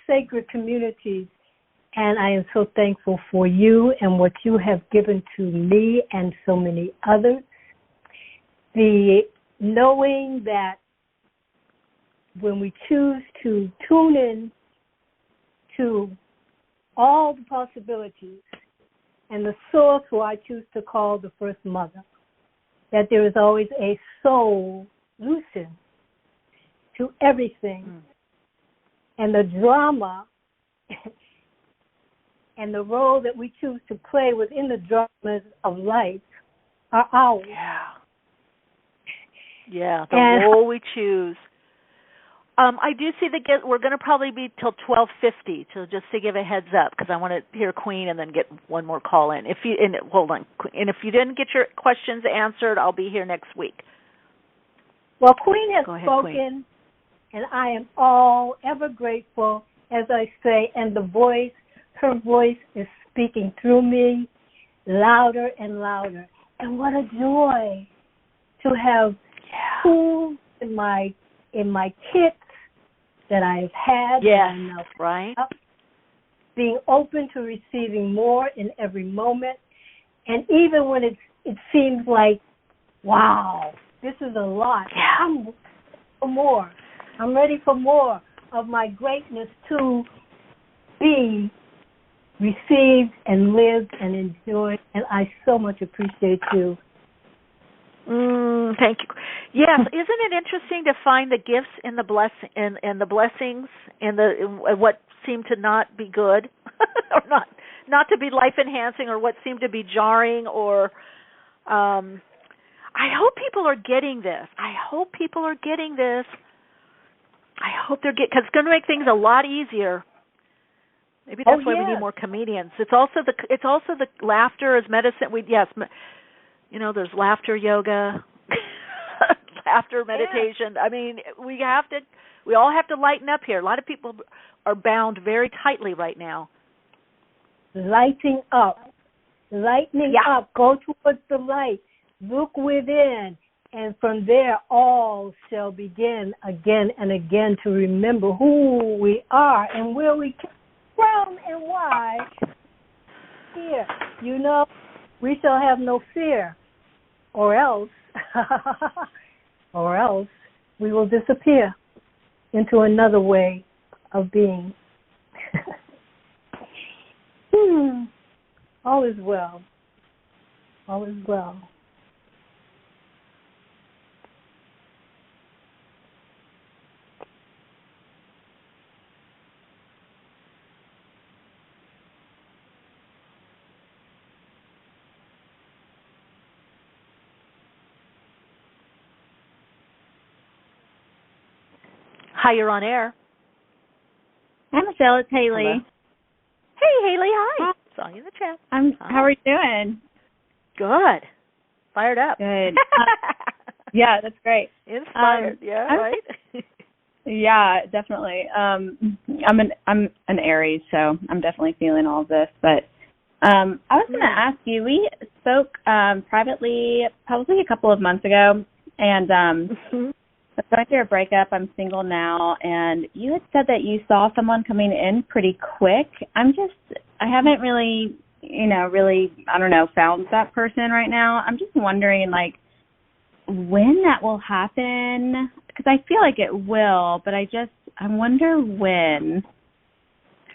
sacred communities. And I am so thankful for you and what you have given to me and so many others. The knowing that when we choose to tune in to all the possibilities and the source, who I choose to call the First Mother, that there is always a solution to everything. And the drama and the role that we choose to play within the dramas of life are ours. Yeah, the role we choose. I do see we're going to probably be till 12:50, so just to give a heads up, because I want to hear Queen and then get one more call in. Hold on, and if you didn't get your questions answered, I'll be here next week. Well, Queen has spoken, Queen. And I am all ever grateful, as I say, and her voice is speaking through me louder and louder. And what a joy to have tools in my kit that I've had. Yes, right. Being open to receiving more in every moment. And even when it seems like, wow, this is a lot. Yeah. I'm ready for more. I'm ready for more of my greatness to be received and lived and enjoyed. And I so much appreciate you. Thank you. Yes, isn't it interesting to find the gifts in the and the blessings and what seem to not be good, or not to be life enhancing, or what seem to be jarring, or I hope people are getting this. I hope because it's going to make things a lot easier. Maybe that's why we need more comedians. It's also the laughter as medicine. There's laughter yoga, laughter meditation. I mean, we all have to lighten up here. A lot of people are bound very tightly right now. Lightening up. Go towards the light. Look within. And from there, all shall begin again and again to remember who we are and where we came from and why. Fear. We shall have no fear, or else we will disappear into another way of being. All is well. All is well. Hi, you're on air. Hi, Michelle. It's Haley. Hello. Hey, Haley. Hi. Saw you in the chat. How are you doing? Good. Fired up. Good. Yeah, that's great. Inspired. Right. Yeah, definitely. I'm an Aries, so I'm definitely feeling all of this. But I was going to ask you. We spoke privately probably a couple of months ago, and I was going through a breakup. I'm single now, and you had said that you saw someone coming in pretty quick. I haven't really, found that person right now. I'm just wondering, when that will happen, because I feel like it will, but I wonder when.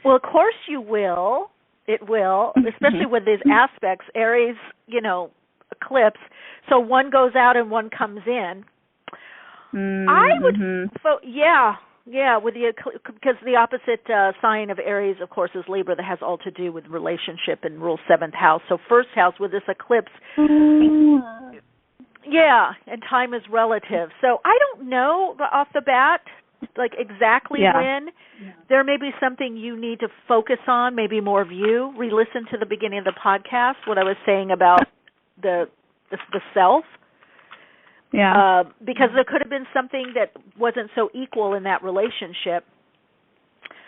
Well, of course you will. It will, especially with these aspects, Aries, eclipse. So one goes out and one comes in. I would, with because the opposite sign of Aries, of course, is Libra, that has all to do with relationship and rules 7th house. So first house with this eclipse, and time is relative. So I don't know off the bat, exactly when. There may be something you need to focus on, maybe more of you. Re-listen to the beginning of the podcast, what I was saying about the self. Yeah. Because there could have been something that wasn't so equal in that relationship.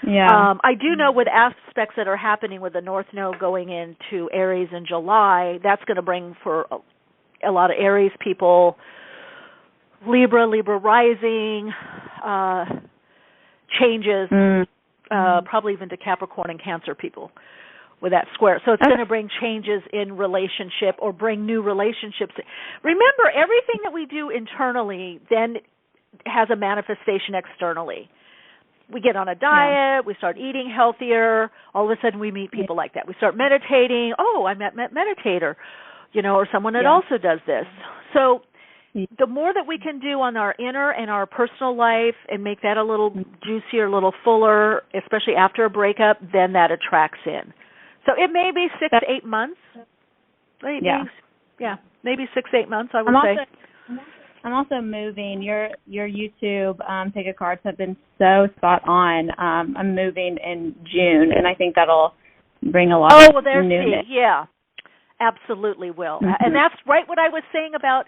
Yeah. I do know with aspects that are happening with the North Node going into Aries in July, that's going to bring for a lot of Aries people, Libra rising, changes, probably even to Capricorn and Cancer people with that square. So it's going to bring changes in relationship or bring new relationships. Remember, everything that we do internally then has a manifestation externally. We get on a diet, we start eating healthier, all of a sudden we meet people like that. We start meditating, I met meditator, or someone that also does this. So the more that we can do on our inner and our personal life and make that a little juicier, a little fuller, especially after a breakup, then that attracts in. So it may be 6 to 8 months. Maybe 6 to 8 months, I would say. also moving. Your YouTube pick a cards have been so spot on. I'm moving in June, and I think that'll bring a lot of newness. Yeah, absolutely will. And that's right what I was saying about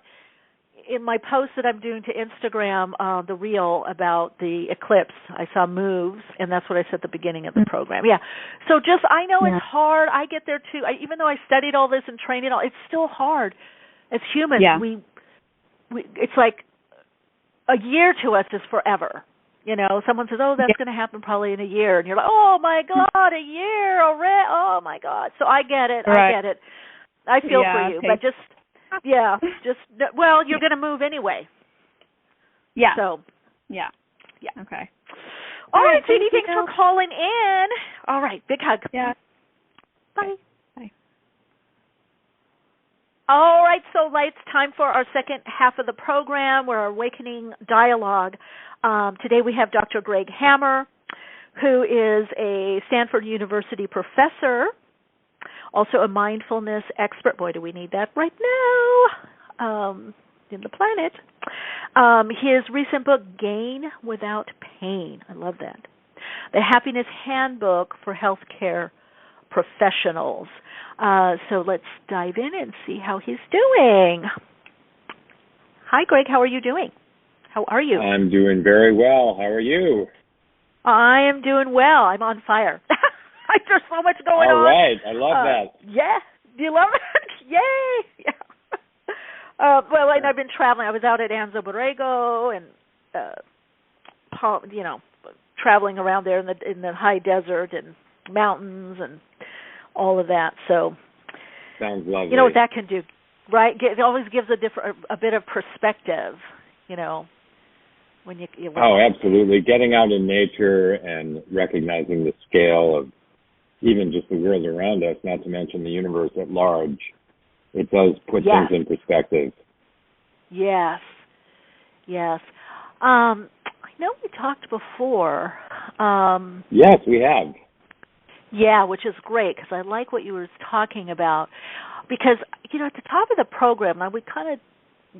in my post that I'm doing to Instagram, the reel about the eclipse. I saw moves, and that's what I said at the beginning of the program. Yeah. So I know it's hard. I get there too. Even though I studied all this and trained it all, it's still hard. As humans, we it's like a year to us is forever. Someone says, "Oh, that's going to happen probably in a year," and you're like, "Oh my God, a year already! Oh my God!" So I get it. Right. I get it. I feel for you, but well, you're going to move anyway. Yeah. So. Yeah. Okay. All right, Judy, thanks for calling in. All right, big hug. Yeah. Bye. All right, so it's time for our second half of the program. We're Awakening Dialogue. Today we have Dr. Greg Hammer, who is a Stanford University professor, also a mindfulness expert. Boy, do we need that right now in the planet. His recent book, Gain Without Pain. I love that. The Happiness Handbook for Healthcare Professionals. So let's dive in and see how he's doing. Hi, Greg. How are you doing? How are you? I'm doing very well. How are you? I am doing well. I'm on fire. There's so much going on. All right. I love that. Yeah. Do you love it? Yay. Yeah. Well, and I've been traveling. I was out at Anza Borrego and, traveling around there in the high desert and mountains and all of that. So sounds lovely. You know what that can do, right? It always gives a bit of perspective, when you absolutely. Getting out in nature and recognizing the scale of even just the world around us, not to mention the universe at large, it does put things in perspective. Yes. I know we talked before. Yes, we have. Yeah, which is great because I like what you were talking about. Because, at the top of the program, we kind of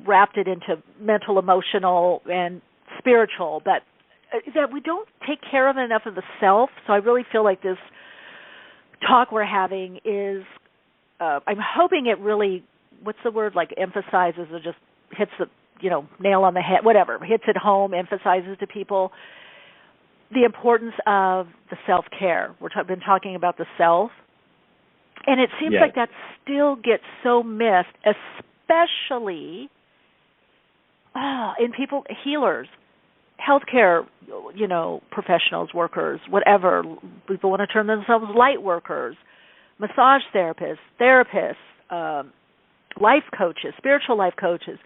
wrapped it into mental, emotional, and spiritual, but that we don't take care of enough of the self. So I really feel like this talk we're having is, I'm hoping it really, what's the word, emphasizes or just hits the, nail on the head, whatever, hits it home, emphasizes to people the importance of the self-care. We've been talking about the self, and it seems like that still gets so missed, especially in people, healers, healthcare, professionals, workers, whatever. People want to term themselves light workers, massage therapists, life coaches, spiritual life coaches.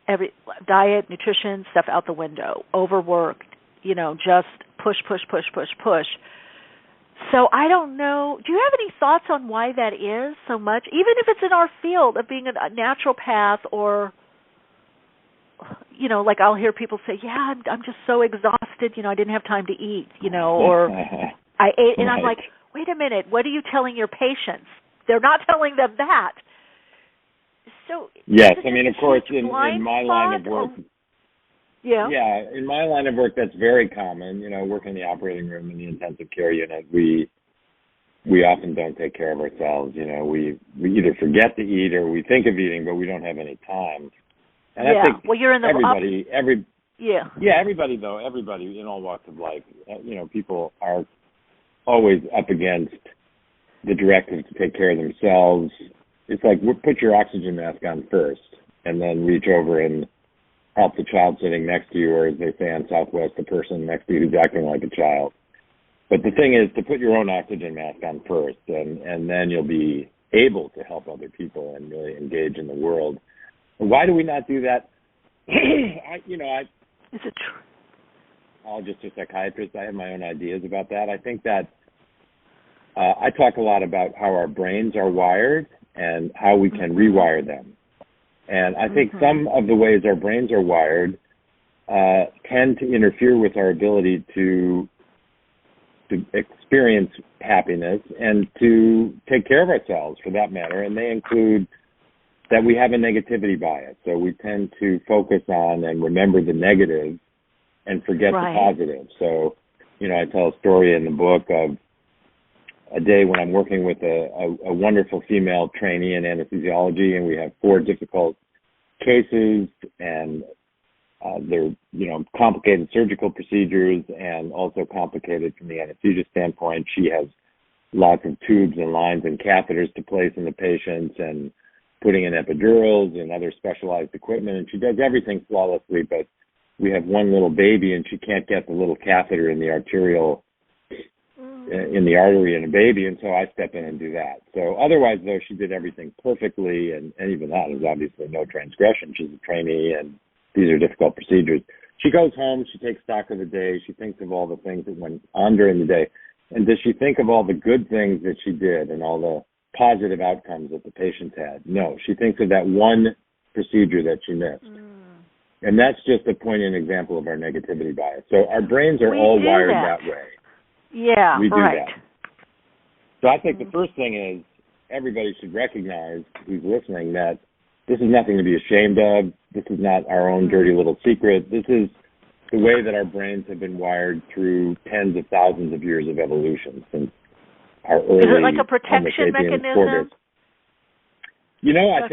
Every diet, nutrition, stuff out the window, overworked, just push. So I don't know. Do you have any thoughts on why that is so much? Even if it's in our field of being a naturopath or, I'll hear people say, yeah, I'm just so exhausted, I didn't have time to eat, or I ate, and I'm like, wait a minute, what are you telling your patients? They're not telling them that. So yes, of course, in my line of work, in my line of work, that's very common. Working in the operating room in the intensive care unit, we often don't take care of ourselves. We either forget to eat or we think of eating, but we don't have any time. And I think you're in the everybody in all walks of life, people are always up against the directive to take care of themselves. It's like put your oxygen mask on first and then reach over and help the child sitting next to you, or as they say on Southwest, the person next to you who's acting like a child. But the thing is to put your own oxygen mask on first, and then you'll be able to help other people and really engage in the world. Why do we not do that? Is it true? I'm just a psychiatrist. I have my own ideas about that. I think that I talk a lot about how our brains are wired and how we can rewire them. And I think some of the ways our brains are wired tend to interfere with our ability to experience happiness and to take care of ourselves, for that matter. And they include that we have a negativity bias. So we tend to focus on and remember the negative and forget the positive. So, I tell a story in the book of a day when I'm working with a wonderful female trainee in anesthesiology, and we have 4 difficult cases, and they're, complicated surgical procedures and also complicated from the anesthesia standpoint. She has lots of tubes and lines and catheters to place in the patients and putting in epidurals and other specialized equipment, and she does everything flawlessly, but we have one little baby and she can't get the little catheter in the arterial, in the artery in a baby, and so I step in and do that. So otherwise, though, she did everything perfectly, and even that is obviously no transgression. She's a trainee, and these are difficult procedures. She goes home, she takes stock of the day, she thinks of all the things that went on during the day, and does she think of all the good things that she did and all the positive outcomes that the patients had? No, she thinks of that one procedure that she missed. And that's just a poignant example of our negativity bias. So our brains are all wired that way. Yeah, we do that. So I think the first thing is everybody should recognize, who's listening, that this is nothing to be ashamed of. This is not our own dirty little secret. This is the way that our brains have been wired through tens of thousands of years of evolution since our early. Is it like a protection mechanism? Quarters. I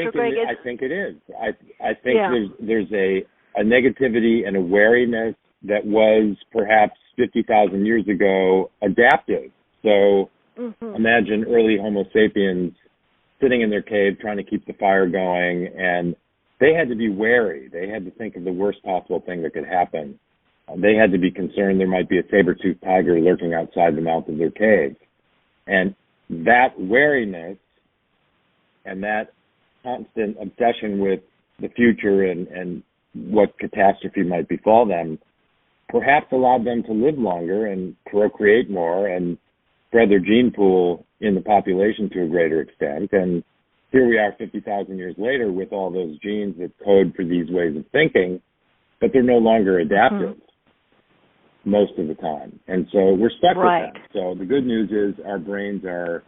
think it is. I think there's a negativity and a wariness that was perhaps 50,000 years ago adaptive. So imagine early Homo sapiens sitting in their cave trying to keep the fire going, and they had to be wary. They had to think of the worst possible thing that could happen. They had to be concerned there might be a saber-toothed tiger lurking outside the mouth of their cave. And that wariness and that constant obsession with the future and what catastrophe might befall them perhaps allowed them to live longer and procreate more and spread their gene pool in the population to a greater extent. And here we are 50,000 years later with all those genes that code for these ways of thinking, but they're no longer adaptive most of the time. And so we're stuck with them. So the good news is our brains are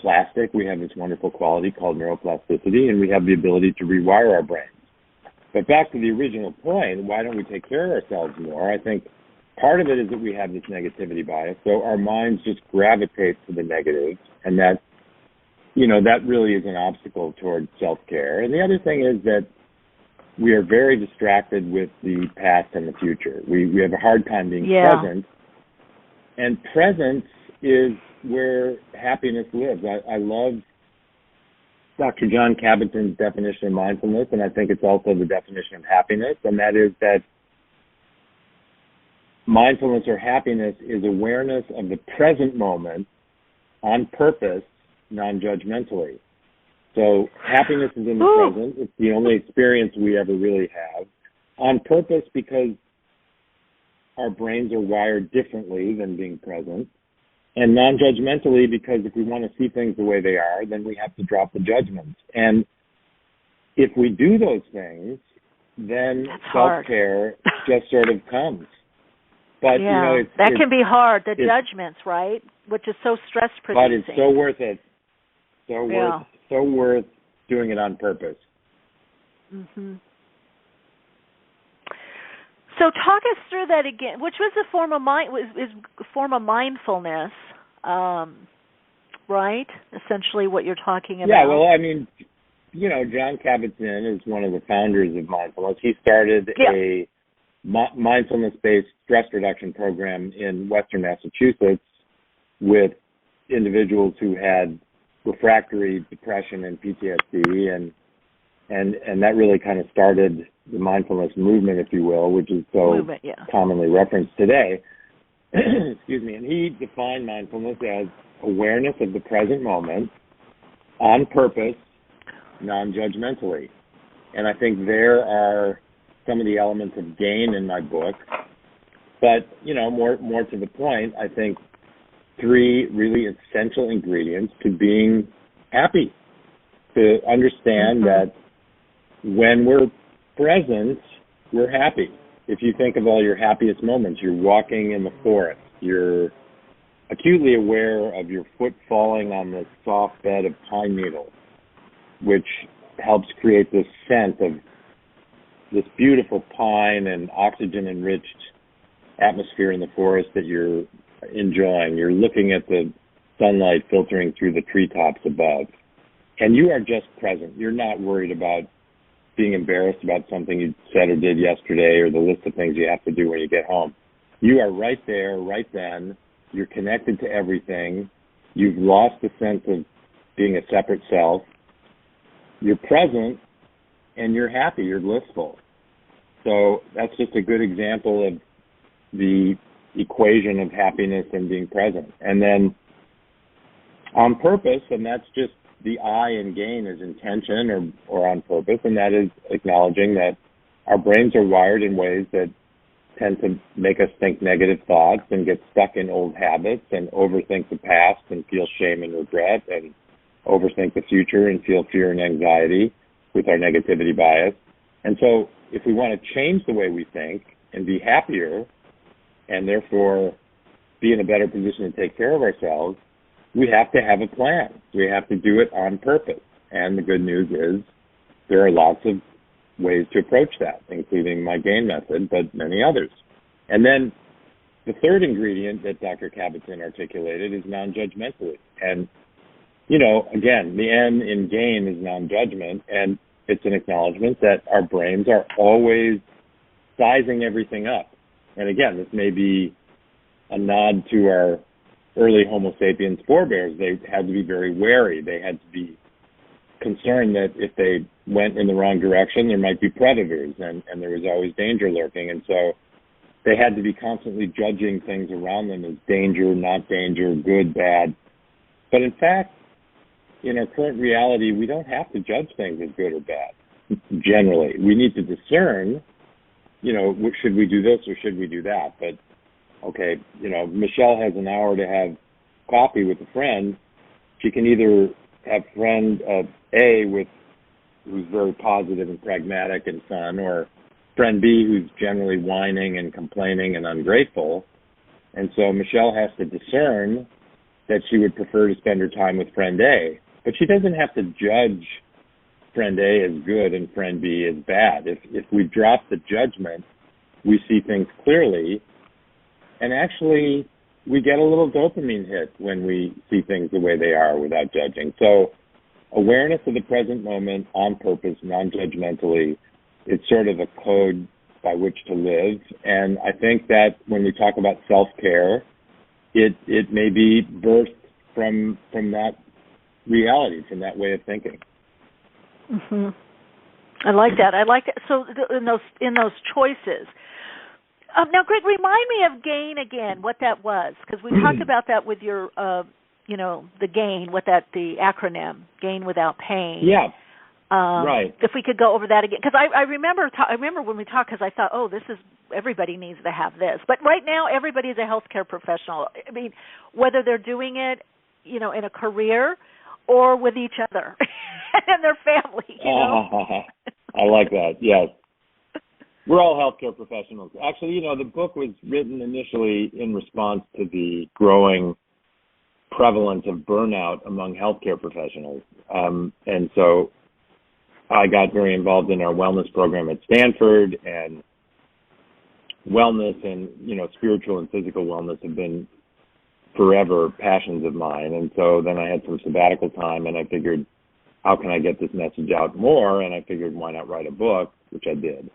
plastic. We have this wonderful quality called neuroplasticity, and we have the ability to rewire our brains. But back to the original point, why don't we take care of ourselves more? I think part of it is that we have this negativity bias, so our minds just gravitate to the negative, and that really is an obstacle towards self-care. And the other thing is that we are very distracted with the past and the future. We have a hard time being present, and presence is where happiness lives. I love Dr. John Kabat-Zinn's definition of mindfulness, and I think it's also the definition of happiness, and that is that mindfulness or happiness is awareness of the present moment on purpose, non-judgmentally. So happiness is in the present. It's the only experience we ever really have. On purpose, because our brains are wired differently than being present. And non-judgmentally, because if we want to see things the way they are, then we have to drop the judgments. And if we do those things, then self-care just sort of comes. But that can be hard. The judgments, right? Which is so stress-producing. But it's so worth it. So worth doing it on purpose. So talk us through that again, which was a form of mindfulness, right? Essentially, what you're talking about. Yeah. Well, I mean, John Kabat-Zinn is one of the founders of mindfulness. He started a mindfulness-based stress reduction program in Western Massachusetts with individuals who had refractory depression and PTSD, and that really kind of started the mindfulness movement, if you will, which is so commonly referenced today. Excuse me. And he defined mindfulness as awareness of the present moment on purpose, non-judgmentally. And I think there are some of the elements of gain in my book. But, more to the point, I think 3 really essential ingredients to being happy. To understand that when we're present, we're happy. If you think of all your happiest moments, you're walking in the forest, you're acutely aware of your foot falling on the soft bed of pine needles. which helps create this scent of this beautiful pine and oxygen-enriched atmosphere in the forest that you're enjoying. You're looking at the sunlight filtering through the treetops above, and you are just present. You're not worried about being embarrassed about something you said or did yesterday or the list of things you have to do when you get home. You are right there, right then. You're connected to everything. You've lost the sense of being a separate self. You're present, and you're happy. You're blissful. So that's just a good example of the equation of happiness and being present. And then on purpose, and that's just the I in gain is intention or on purpose, and that is acknowledging that our brains are wired in ways that tend to make us think negative thoughts and get stuck in old habits and overthink the past and feel shame and regret and overthink the future and feel fear and anxiety with our negativity bias. And so if we want to change the way we think and be happier and therefore be in a better position to take care of ourselves, we have to have a plan. We have to do it on purpose. And the good news is there are lots of ways to approach that, including my GAIN method, but many others. And then the third ingredient that Dr. Kabat-Zinn articulated is non-judgmentally. And, you know, again, the N in GAIN is non-judgment, and it's an acknowledgement that our brains are always sizing everything up. And again, this may be a nod to our early Homo sapiens forebears. They had to be very wary. They had to be concerned that if they went in the wrong direction, there might be predators, and there was always danger lurking. And so they had to be constantly judging things around them as danger, not danger, good, bad. But in fact, in our current reality, we don't have to judge things as good or bad, generally. We need to discern, you know, should we do this or should we do that? But, okay, you know, Michelle has an hour to have coffee with a friend. She can either have friend A who's very positive and pragmatic and fun, or friend B who's generally whining and complaining and ungrateful. And so Michelle has to discern that she would prefer to spend her time with friend A. But she doesn't have to judge friend A as good and friend B as bad. If we drop the judgment, we see things clearly, and actually we get a little dopamine hit when we see things the way they are without judging. So awareness of the present moment on purpose, non-judgmentally, it's sort of a code by which to live. And I think that when we talk about self-care, it may be birthed from that reality, from that way of thinking. Mm-hmm. I like that. So in those choices. Now, Greg, remind me of GAIN again, what that was, because we talked about that with your, the GAIN, the acronym, GAIN without pain. Yeah. Right. If we could go over that again, because I remember when we talked, because I thought, everybody needs to have this. But right now, everybody is a healthcare professional. I mean, whether they're doing it, in a career or with each other and their family. I like that. Yes. We're all healthcare professionals. Actually, the book was written initially in response to the growing prevalence of burnout among healthcare professionals. And so I got very involved in our wellness program at Stanford, and wellness and, spiritual and physical wellness have been forever passions of mine. And so then I had some sabbatical time, and I figured, how can I get this message out more? And I figured, why not write a book, which I did.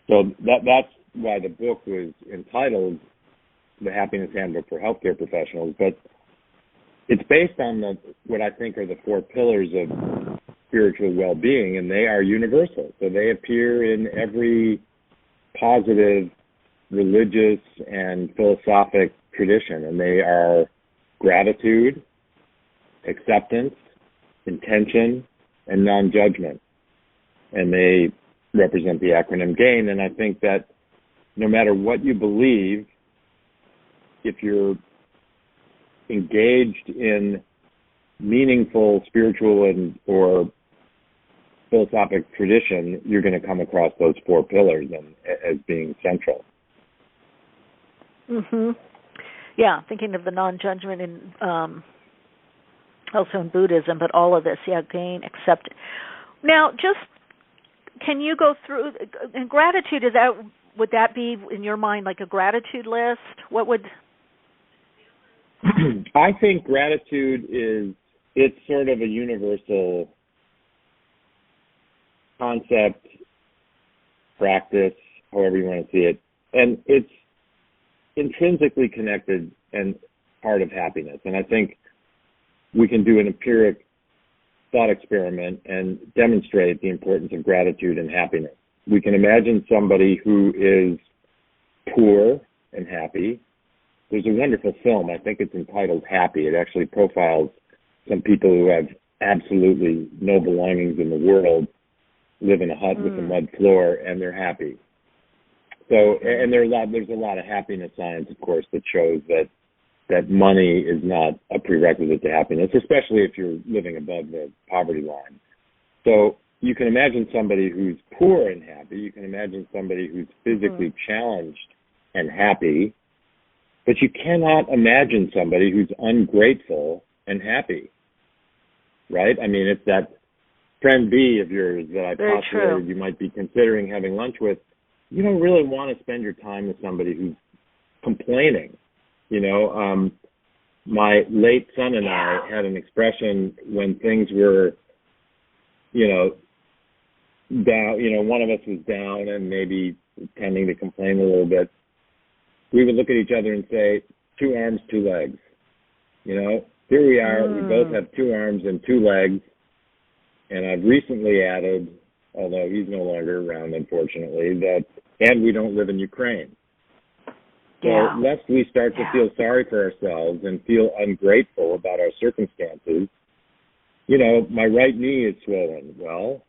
So that's why the book was entitled The Happiness Handbook for Healthcare Professionals. But it's based on what I think are the 4 pillars of spiritual well-being, and they are universal. So they appear in every positive religious and philosophic tradition, and they are gratitude, acceptance, intention, and non-judgment. And they represent the acronym GAIN. And I think that no matter what you believe, if you're engaged in meaningful spiritual or philosophic tradition, you're going to come across those 4 pillars as being central. Mm-hmm. Yeah, thinking of the non-judgment in also in Buddhism, but all of this, GAIN, accept. Now, just can you go through, and gratitude, would that be in your mind like a gratitude list? What would... I think gratitude it's sort of a universal concept, practice, however you want to see it. And it's intrinsically connected and part of happiness. And I think we can do an empiric thought experiment and demonstrate the importance of gratitude and happiness. We can imagine somebody who is poor and happy. There's a wonderful film, I think it's entitled Happy. It actually profiles some people who have absolutely no belongings in the world, live in a hut with a mud floor, and they're happy. So, and there's a lot of happiness science, of course, that shows that money is not a prerequisite to happiness, especially if you're living above the poverty line. So you can imagine somebody who's poor and happy. You can imagine somebody who's physically challenged and happy. But you cannot imagine somebody who's ungrateful and happy, right? I mean, it's that friend B of yours that I postulated you might be considering having lunch with. You don't really want to spend your time with somebody who's complaining. You know, my late son and I had an expression when things were, you know, down, you know, one of us was down and maybe tending to complain a little bit. We would look at each other and say, 2 arms, 2 legs. You know, here we are, we both have 2 arms and 2 legs. And I've recently added, although he's no longer around, unfortunately, and we don't live in Ukraine. So lest we start to feel sorry for ourselves and feel ungrateful about our circumstances, you know, my right knee is swollen. Well,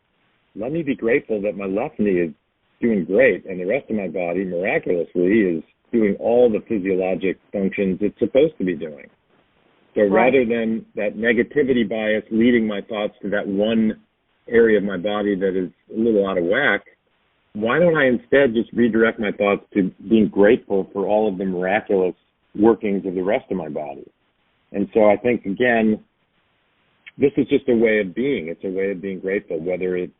let me be grateful that my left knee is doing great and the rest of my body miraculously is doing all the physiologic functions it's supposed to be doing. So rather than that negativity bias leading my thoughts to that one area of my body that is a little out of whack, why don't I instead just redirect my thoughts to being grateful for all of the miraculous workings of the rest of my body? And so I think, again, this is just a way of being. It's a way of being grateful, whether it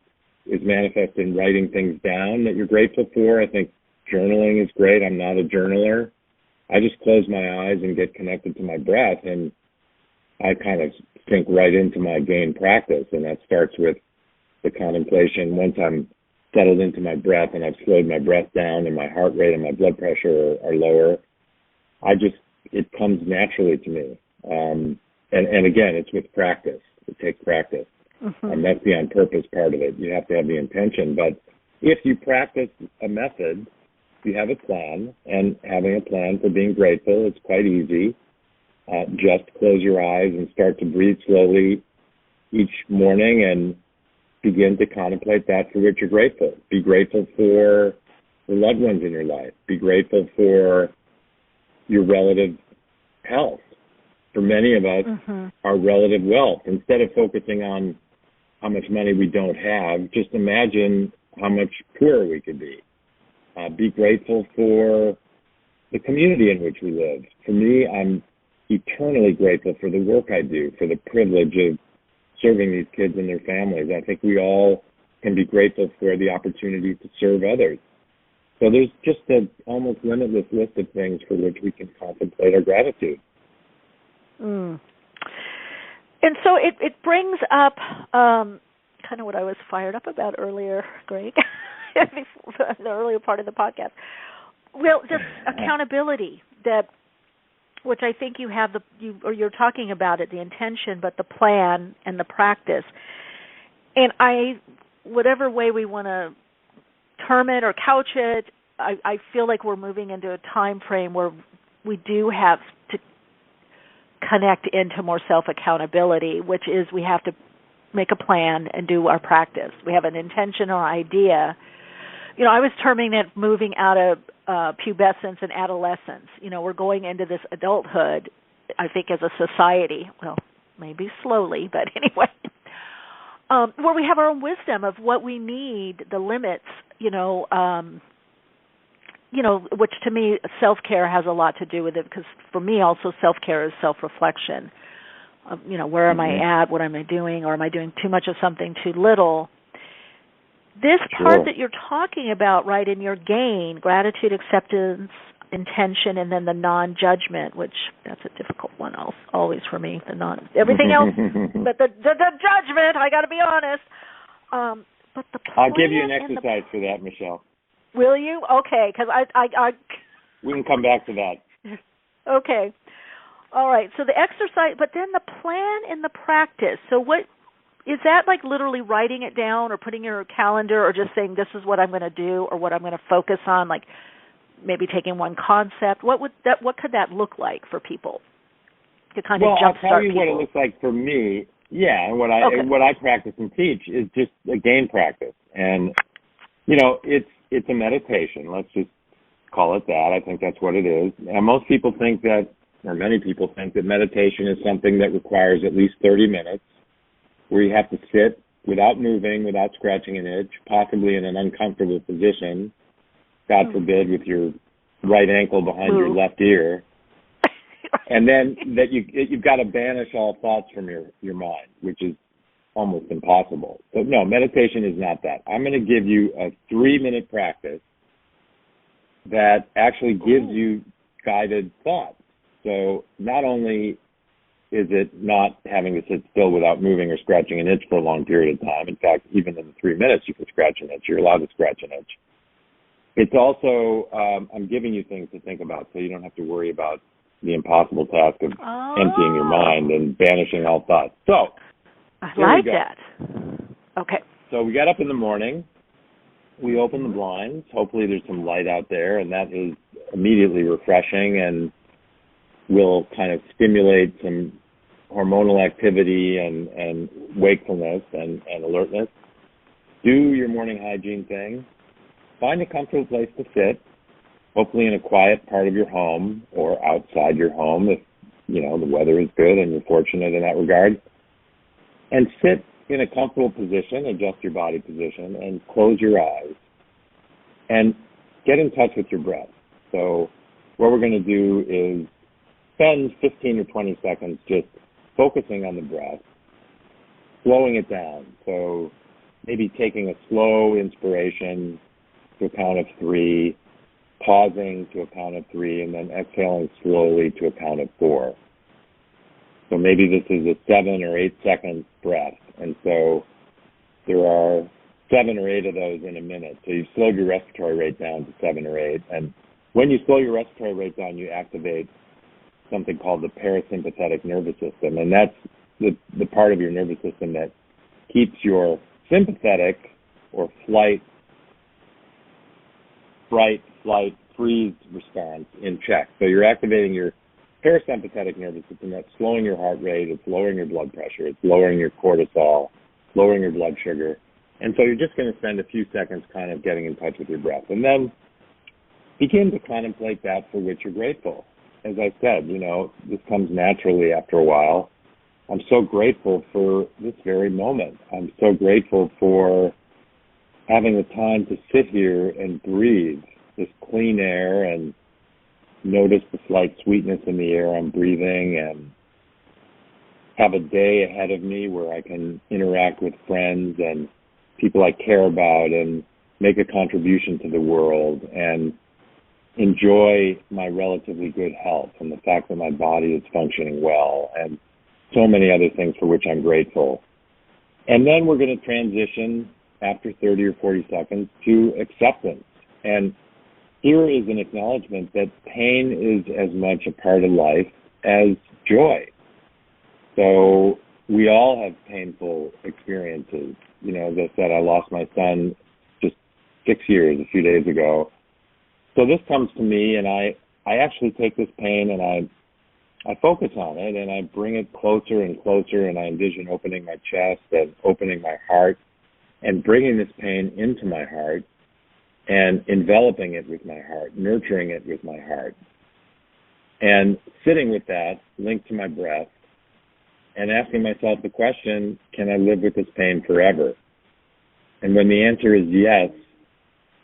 is manifest in writing things down that you're grateful for. I think journaling is great. I'm not a journaler. I just close my eyes and get connected to my breath, and I kind of sink right into my gain practice, and that starts with the contemplation. Once I'm settled into my breath and I've slowed my breath down and my heart rate and my blood pressure are lower, it comes naturally to me. And again, it's with practice. It takes practice. And that's the on purpose part of it. You have to have the intention. But if you practice a method, you have a plan, and having a plan for being grateful, it's quite easy. Just close your eyes and start to breathe slowly each morning and begin to contemplate that for which you're grateful. Be grateful for the loved ones in your life. Be grateful for your relative health. For many of us, our relative wealth. Instead of focusing on how much money we don't have, just imagine how much poorer we could be. Be grateful for the community in which we live. For me, I'm eternally grateful for the work I do, for the privilege of serving these kids and their families. I think we all can be grateful for the opportunity to serve others. So there's just an almost limitless list of things for which we can contemplate our gratitude. And so it brings up kind of what I was fired up about earlier, Greg, the earlier part of the podcast. Well, just accountability, which I think you have you're talking about it, the intention, but the plan and the practice. And whatever way we want to term it or couch it, I feel like we're moving into a time frame where we do have to connect into more self-accountability, which is we have to make a plan and do our practice. We have an intention or idea. You know, I was terming it moving out of pubescence and adolescence. You know, we're going into this adulthood, I think, as a society. Well, maybe slowly, but anyway, where we have our own wisdom of what we need, the limits, which to me, self-care has a lot to do with it, because for me also self-care is self-reflection. Where am I at? What am I doing? Or am I doing too much of something, too little? This part that you're talking about, right, in your GAIN, gratitude, acceptance, intention, and then the non-judgment, which that's a difficult one always for me, everything else, but the judgment, I got to be honest. But the I'll give you an exercise for that, Michelle. Will you? Okay, because I we can come back to that. Okay. All right. So the exercise, but then the plan and the practice. So what is that, like literally writing it down or putting in your calendar or just saying this is what I'm going to do or what I'm going to focus on, like maybe taking one concept? What could that look like for people to kind of jumpstart people? Well, I'll tell you what it looks like for me. Yeah, and what I practice and teach is just a GAIN practice. And it's a meditation. Let's just call it that. I think that's what it is. And most people think that, or many people think that meditation is something that requires at least 30 minutes, where you have to sit without moving, without scratching an itch, possibly in an uncomfortable position, God forbid, with your right ankle behind your left ear. And then that you've got to banish all thoughts from your mind, which is almost impossible. So no, meditation is not that. I'm going to give you a 3-minute practice that actually gives you guided thoughts. So not only is it not having to sit still without moving or scratching an itch for a long period of time. In fact, even in the 3 minutes, you can scratch an itch. You're allowed to scratch an itch. It's also, I'm giving you things to think about so you don't have to worry about the impossible task of emptying your mind and banishing all thoughts. So, I like that. Okay. So we got up in the morning. We open the blinds. Hopefully there's some light out there, and that is immediately refreshing and will kind of stimulate some hormonal activity and wakefulness and alertness. Do your morning hygiene thing. Find a comfortable place to sit, hopefully in a quiet part of your home or outside your home if, the weather is good and you're fortunate in that regard. And sit in a comfortable position, adjust your body position, and close your eyes. And get in touch with your breath. So what we're going to do is spend 15 or 20 seconds just focusing on the breath, slowing it down. So maybe taking a slow inspiration to a count of 3, pausing to a count of 3, and then exhaling slowly to a count of 4. So maybe this is a 7 or 8 second breath. And so there are 7 or 8 of those in a minute. So you've slowed your respiratory rate down to 7 or 8. And when you slow your respiratory rate down, you activate something called the parasympathetic nervous system. And that's the part of your nervous system that keeps your sympathetic or fight, flight, freeze response in check. So you're activating your parasympathetic nervous system. That's slowing your heart rate. It's lowering your blood pressure. It's lowering your cortisol, lowering your blood sugar. And so you're just going to spend a few seconds kind of getting in touch with your breath. And then begin to contemplate that for which you're grateful. As I said, this comes naturally after a while. I'm so grateful for this very moment. I'm so grateful for having the time to sit here and breathe this clean air and notice the slight sweetness in the air I'm breathing and have a day ahead of me where I can interact with friends and people I care about and make a contribution to the world and enjoy my relatively good health and the fact that my body is functioning well and so many other things for which I'm grateful. And then we're going to transition after 30 or 40 seconds to acceptance. And here is an acknowledgement that pain is as much a part of life as joy. So we all have painful experiences. As I said, I lost my son just 6 years, a few days ago. So this comes to me, and I actually take this pain and I focus on it, and I bring it closer and closer, and I envision opening my chest and opening my heart and bringing this pain into my heart and enveloping it with my heart, nurturing it with my heart, and sitting with that linked to my breath and asking myself the question, can I live with this pain forever? And when the answer is yes,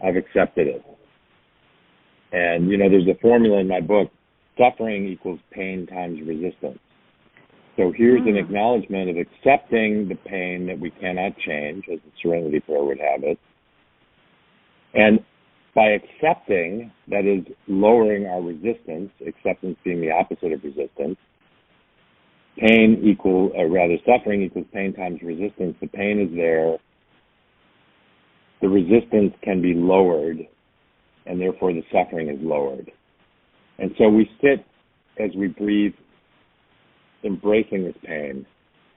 I've accepted it. And, there's a formula in my book, suffering equals pain times resistance. So here's an acknowledgement of accepting the pain that we cannot change, as the Serenity Prayer would have it, And by accepting, that is lowering our resistance, acceptance being the opposite of resistance, suffering equals pain times resistance. The pain is there. The resistance can be lowered, and therefore the suffering is lowered. And so we sit as we breathe, embracing this pain,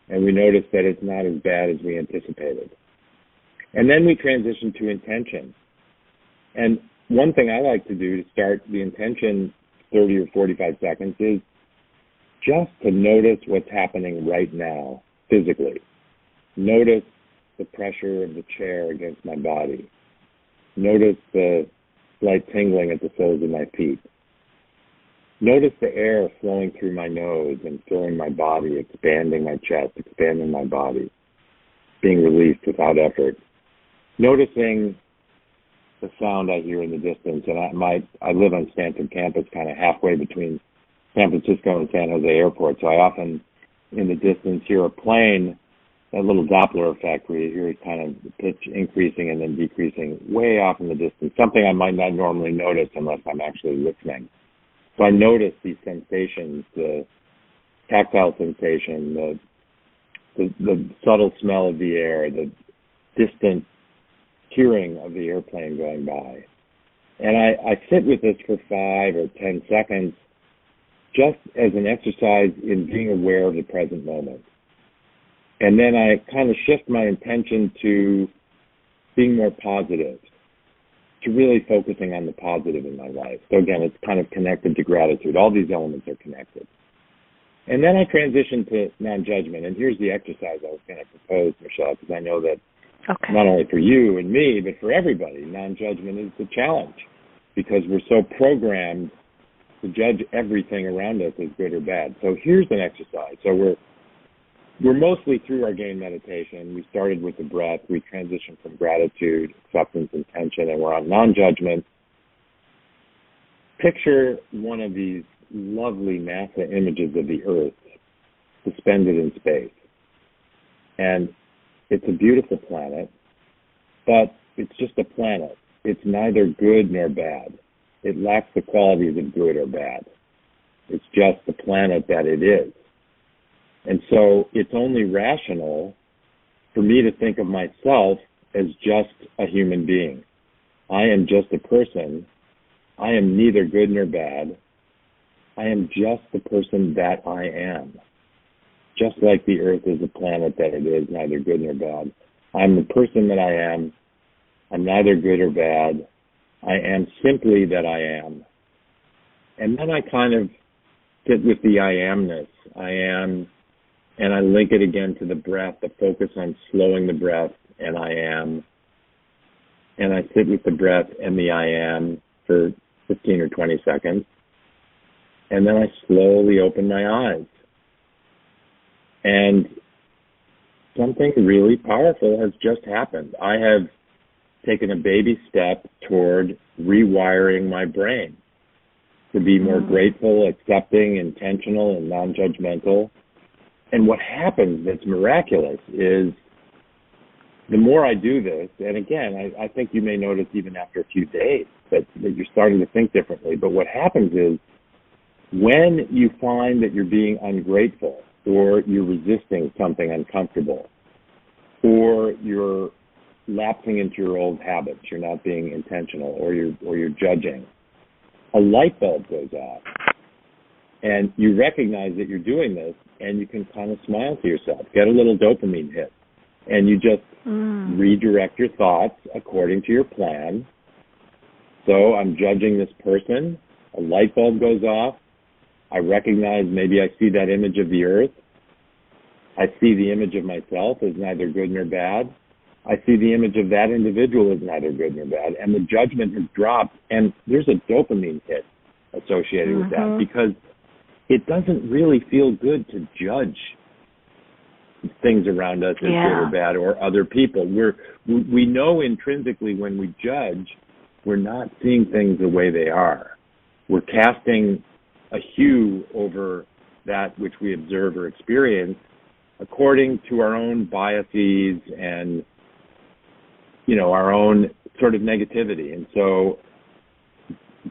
and we notice that it's not as bad as we anticipated. And then we transition to intention. And one thing I like to do to start the intention 30 or 45 seconds is just to notice what's happening right now, physically. Notice the pressure of the chair against my body. Notice the slight tingling at the soles of my feet. Notice the air flowing through my nose and filling my body, expanding my chest, expanding my body, being released without effort. Noticing the sound I hear in the distance. And I live on Stanford campus, kind of halfway between San Francisco and San Jose Airport. So I often, in the distance, hear a plane, that little Doppler effect where you hear kind of the pitch increasing and then decreasing way off in the distance, something I might not normally notice unless I'm actually listening. So I notice these sensations, the tactile sensation, the subtle smell of the air, the distant hearing of the airplane going by. And I sit with this for 5 or 10 seconds just as an exercise in being aware of the present moment. And then I kind of shift my intention to being more positive, to really focusing on the positive in my life. So again, it's kind of connected to gratitude. All these elements are connected. And then I transition to non-judgment. And here's the exercise I was going to propose, Michele, because I know that not only for you and me, but for everybody, non-judgment is the challenge because we're so programmed to judge everything around us as good or bad. So here's an exercise. So we're mostly through our game meditation. We started with the breath. We transitioned from gratitude, acceptance, intention, and we're on non-judgment. Picture one of these lovely NASA images of the Earth suspended in space. And it's a beautiful planet, but it's just a planet. It's neither good nor bad. It lacks the qualities of good or bad. It's just the planet that it is. And so it's only rational for me to think of myself as just a human being. I am just a person. I am neither good nor bad. I am just the person that I am. Just like the Earth is a planet that it is, neither good nor bad. I'm the person that I am. I'm neither good or bad. I am simply that I am. And then I kind of sit with the I amness. I am, and I link it again to the breath, the focus on slowing the breath, and I am. And I sit with the breath and the I am for 15 or 20 seconds. And then I slowly open my eyes. And something really powerful has just happened. I have taken a baby step toward rewiring my brain to be more grateful, accepting, intentional, and non-judgmental. And what happens that's miraculous is the more I do this, and again, I think you may notice even after a few days that you're starting to think differently, but what happens is when you find that you're being ungrateful, or you're resisting something uncomfortable, or you're lapsing into your old habits, you're not being intentional, or you're judging, a light bulb goes off. And you recognize that you're doing this, and you can kind of smile to yourself, get a little dopamine hit, and you just redirect your thoughts according to your plan. So I'm judging this person, a light bulb goes off, I recognize maybe I see that image of the Earth. I see the image of myself as neither good nor bad. I see the image of that individual as neither good nor bad. And the judgment has dropped. And there's a dopamine hit associated with that because it doesn't really feel good to judge things around us as good or bad or other people. We know intrinsically when we judge, we're not seeing things the way they are. We're casting a hue over that which we observe or experience according to our own biases and, our own sort of negativity. And so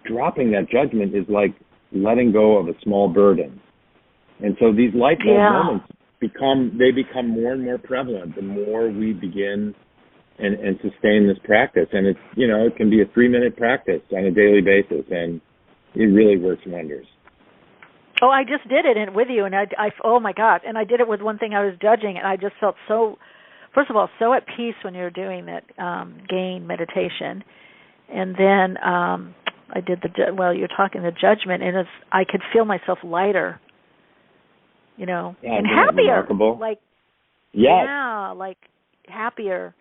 dropping that judgment is like letting go of a small burden. And so these light bulb moments become more and more prevalent the more we begin and sustain this practice. And it's, it can be a 3-minute practice on a daily basis, and it really works wonders. Oh, I just did it with you, and I oh my God, and I did it with one thing I was judging, and I just felt so, first of all, so at peace when you're doing that gain meditation, and then I did you're talking the judgment, and I could feel myself lighter, and happier, remarkable. like happier.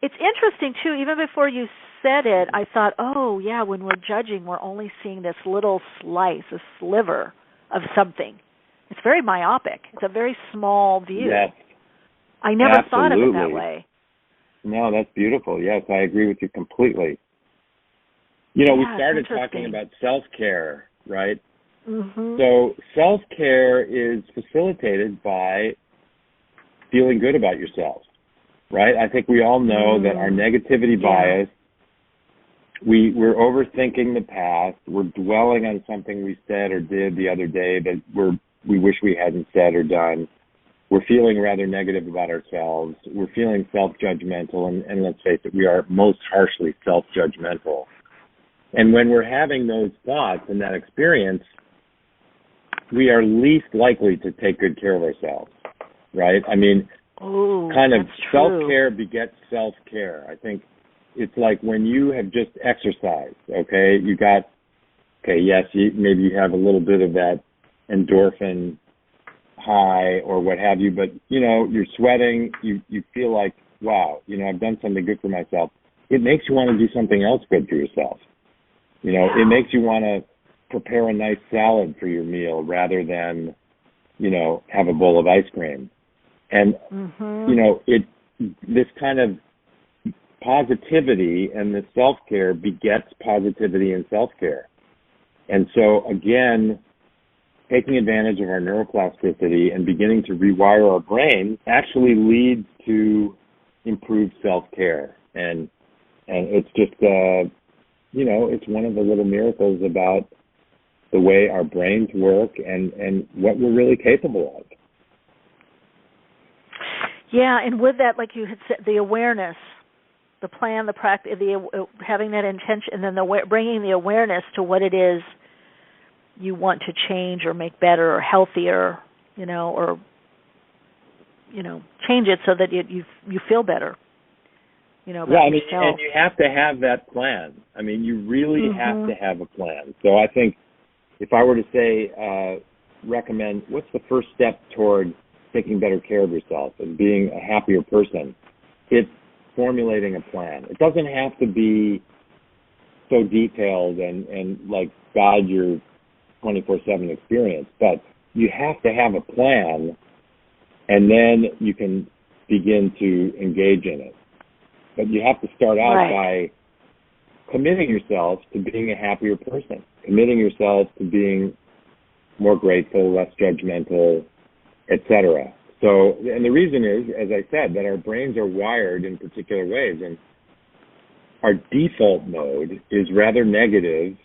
It's interesting too. Even before you said it, I thought, oh yeah, when we're judging, we're only seeing this little slice, a sliver of something. It's very myopic. It's a very small view. Yes. I never thought of it that way. No, that's beautiful. Yes, I agree with you completely. We started talking about self-care, right? Mm-hmm. So self-care is facilitated by feeling good about yourself, right? I think we all know that our negativity bias, we're overthinking the past. We're dwelling on something we said or did the other day that we wish we hadn't said or done. We're feeling rather negative about ourselves. We're feeling self-judgmental, and let's face it, we are most harshly self-judgmental. And when we're having those thoughts and that experience, we are least likely to take good care of ourselves, right? I mean, self-care begets self-care. I think it's like when you have just exercised, okay? Maybe you have a little bit of that endorphin high or what have you, but, you're sweating, you feel like, wow, I've done something good for myself. It makes you want to do something else good for yourself. It makes you want to prepare a nice salad for your meal rather than, have a bowl of ice cream. And, this kind of positivity and the self-care begets positivity and self-care. And so, again, taking advantage of our neuroplasticity and beginning to rewire our brain actually leads to improved self-care. And it's just, it's one of the little miracles about the way our brains work and what we're really capable of. Yeah, and with that, like you had said, the awareness, the plan, the practice, having that intention, and then bringing the awareness to what it is you want to change or make better or healthier, or change it so that you feel better. About yourself. And you have to have that plan. I mean, you really have to have a plan. So I think if I were to say, recommend, what's the first step toward taking better care of yourself and being a happier person? It's formulating a plan. It doesn't have to be so detailed and like guide your 24/7 experience, but you have to have a plan, and then you can begin to engage in it. But you have to start out by committing yourself to being a happier person, committing yourself to being more grateful, less judgmental, etc. So, and the reason is, as I said, that our brains are wired in particular ways, and our default mode is rather negative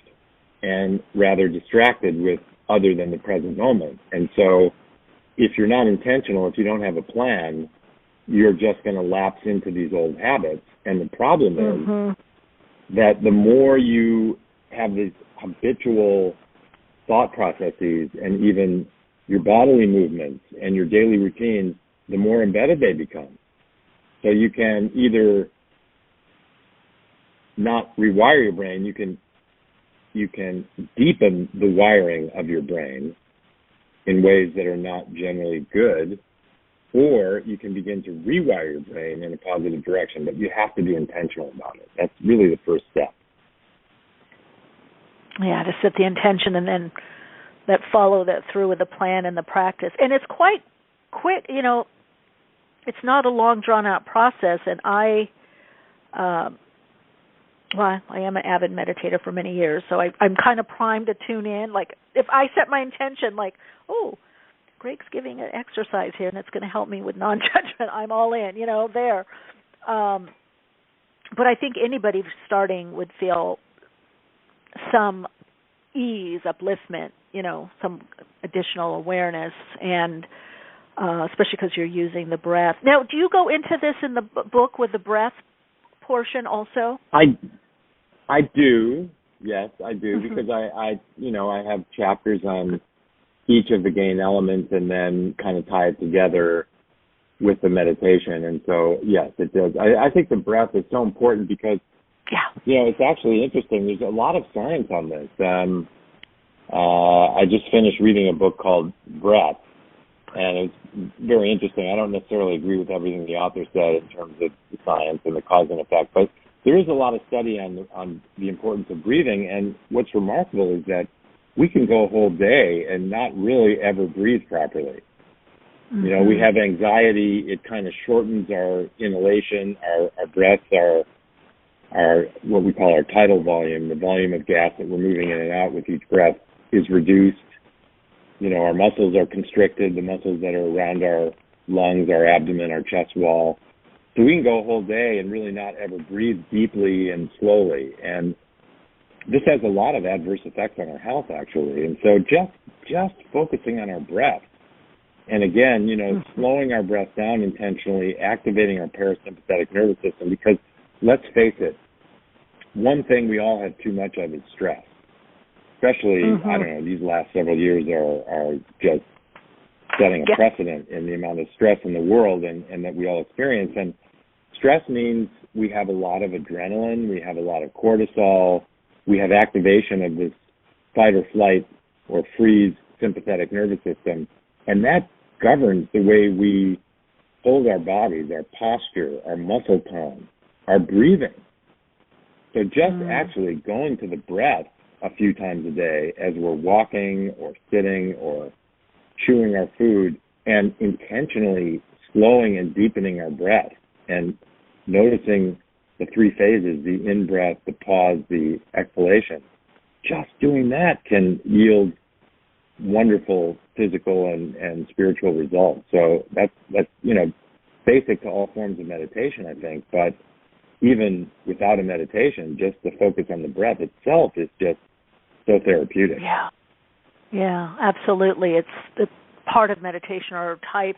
and rather distracted with other than the present moment. And so if you're not intentional, if you don't have a plan, you're just going to lapse into these old habits. And the problem is that the more you have these habitual thought processes and even your bodily movements and your daily routines, the more embedded they become. So you can either not rewire your brain, you can deepen the wiring of your brain in ways that are not generally good, or you can begin to rewire your brain in a positive direction, but you have to be intentional about it. That's really the first step. Yeah, to set the intention and then follow that through with the plan and the practice. And it's quite quick, it's not a long, drawn-out process, and I am an avid meditator for many years, so I'm kind of primed to tune in. Like, if I set my intention, like, oh, Greg's giving an exercise here, and it's going to help me with non-judgment, I'm all in, there. but I think anybody starting would feel some ease, upliftment, some additional awareness, and especially because you're using the breath. Now, do you go into this in the book with the breath portion also? I do. Yes, I do, because I have chapters on each of the gain elements and then kind of tie it together with the meditation. And so, yes, it does. I think the breath is so important because, it's actually interesting. There's a lot of science on this. I just finished reading a book called Breath, and it's very interesting. I don't necessarily agree with everything the author said in terms of the science and the cause and effect, but there is a lot of study on the importance of breathing. And what's remarkable is that we can go a whole day and not really ever breathe properly. Mm-hmm. We have anxiety. It kind of shortens our inhalation. Our breaths are what we call our tidal volume. The volume of gas that we're moving in and out with each breath is reduced. Our muscles are constricted, the muscles that are around our lungs, our abdomen, our chest wall. So we can go a whole day and really not ever breathe deeply and slowly. And this has a lot of adverse effects on our health, actually. And so just focusing on our breath, and again, slowing our breath down intentionally, activating our parasympathetic nervous system, because let's face it, one thing we all have too much of is stress. Especially, I don't know, these last several years are just setting a precedent in the amount of stress in the world and that we all experience. And stress means we have a lot of adrenaline, we have a lot of cortisol, we have activation of this fight or flight or freeze sympathetic nervous system, and that governs the way we hold our bodies, our posture, our muscle tone, our breathing. So just actually going to the breath a few times a day as we're walking or sitting or chewing our food, and intentionally slowing and deepening our breath and noticing the three phases, the in-breath, the pause, the exhalation. Just doing that can yield wonderful physical and spiritual results. So that's basic to all forms of meditation, I think. But even without a meditation, just the focus on the breath itself is just so therapeutic. Yeah, absolutely. It's part of meditation or type.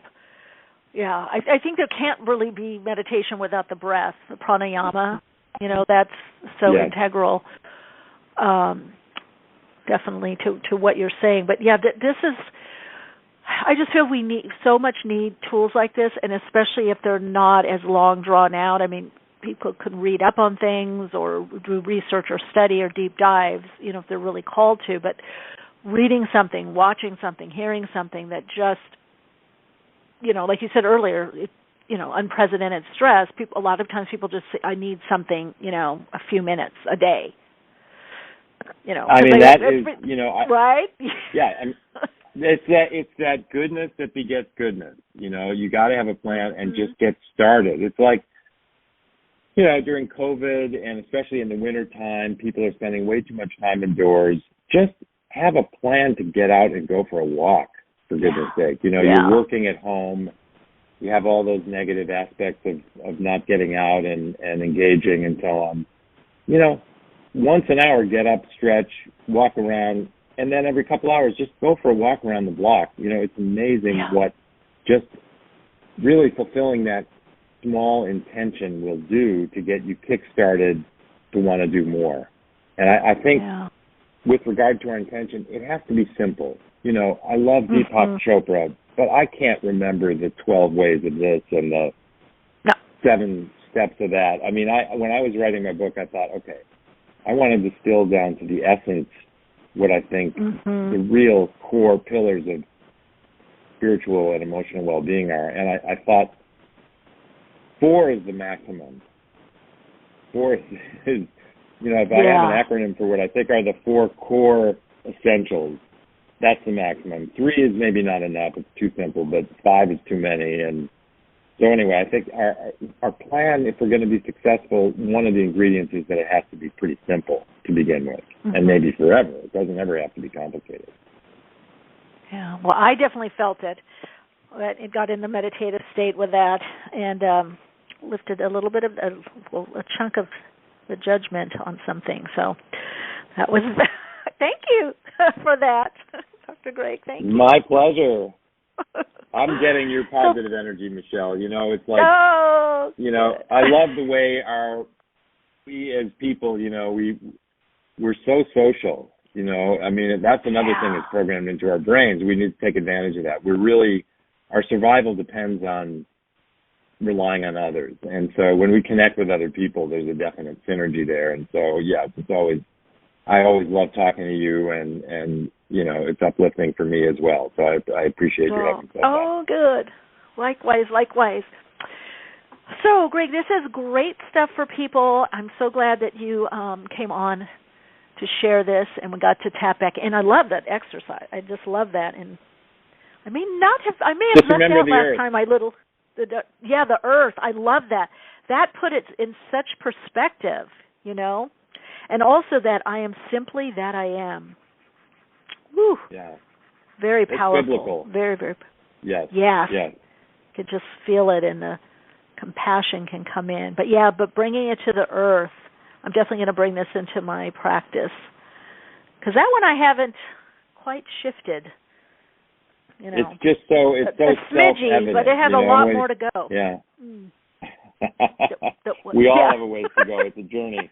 Yeah, I think there can't really be meditation without the breath, the pranayama. That's so integral, definitely to what you're saying. But yeah, this is. I just feel we need tools like this, and especially if they're not as long drawn out. I mean, people could read up on things or do research or study or deep dives, if they're really called to. But reading something, watching something, hearing something that just, like you said earlier, unprecedented stress, a lot of times people just say, I need something, a few minutes a day. Right? Yeah. It's that goodness that begets goodness. You got to have a plan and just get started. It's like, during COVID and especially in the winter time, people are spending way too much time indoors. Just have a plan to get out and go for a walk, for goodness sake. You're working at home. You have all those negative aspects of not getting out and engaging and so on. Once an hour, get up, stretch, walk around, and then every couple hours, just go for a walk around the block. It's amazing what just really fulfilling that small intention will do to get you kick-started to want to do more. And I think with regard to our intention, it has to be simple. I love Deepak Chopra, but I can't remember the 12 ways of this and the 7 steps of that. I mean, when I was writing my book, I thought, okay, I want to distill down to the essence what I think the real core pillars of spiritual and emotional well-being are. And I thought 4 is the maximum. 4 is if I have an acronym for what I think are the 4 core essentials, that's the maximum. 3 is maybe not enough. It's too simple, but 5 is too many. And so anyway, I think our plan, if we're going to be successful, one of the ingredients is that it has to be pretty simple to begin with, and maybe forever. It doesn't ever have to be complicated. Yeah, well, I definitely felt it. It got in the meditative state with that, and lifted a little bit of a chunk of the judgment on something. So that was thank you for that, Dr. Greg. Thank you. My pleasure. I'm getting your positive energy, Michele. You know, it's like, you know, I love the way we as people, you know, we're so social. You know, I mean, that's another thing that's programmed into our brains. We need to take advantage of that. Our survival depends on relying on others. And so when we connect with other people, there's a definite synergy there. And so, yeah, I always love talking to you, and you know, it's uplifting for me as well. So I appreciate your having said that. Oh, good. Likewise. So, Greg, this is great stuff for people. I'm so glad that you came on to share this, and we got to tap back. And I love that exercise. I just love that. And I may have left out last time the earth. I love that. That put it in such perspective, you know. And also that I am simply that I am. Woo. Yeah. Very powerful. It's biblical. Very, very. Yes. Yes. Yes. You could just feel it, and the compassion can come in. But bringing it to the earth, I'm definitely going to bring this into my practice. Because that one I haven't quite shifted. You know. It's just so self-evident, but it has a lot more to go. Yeah. We all have a ways to go. It's a journey.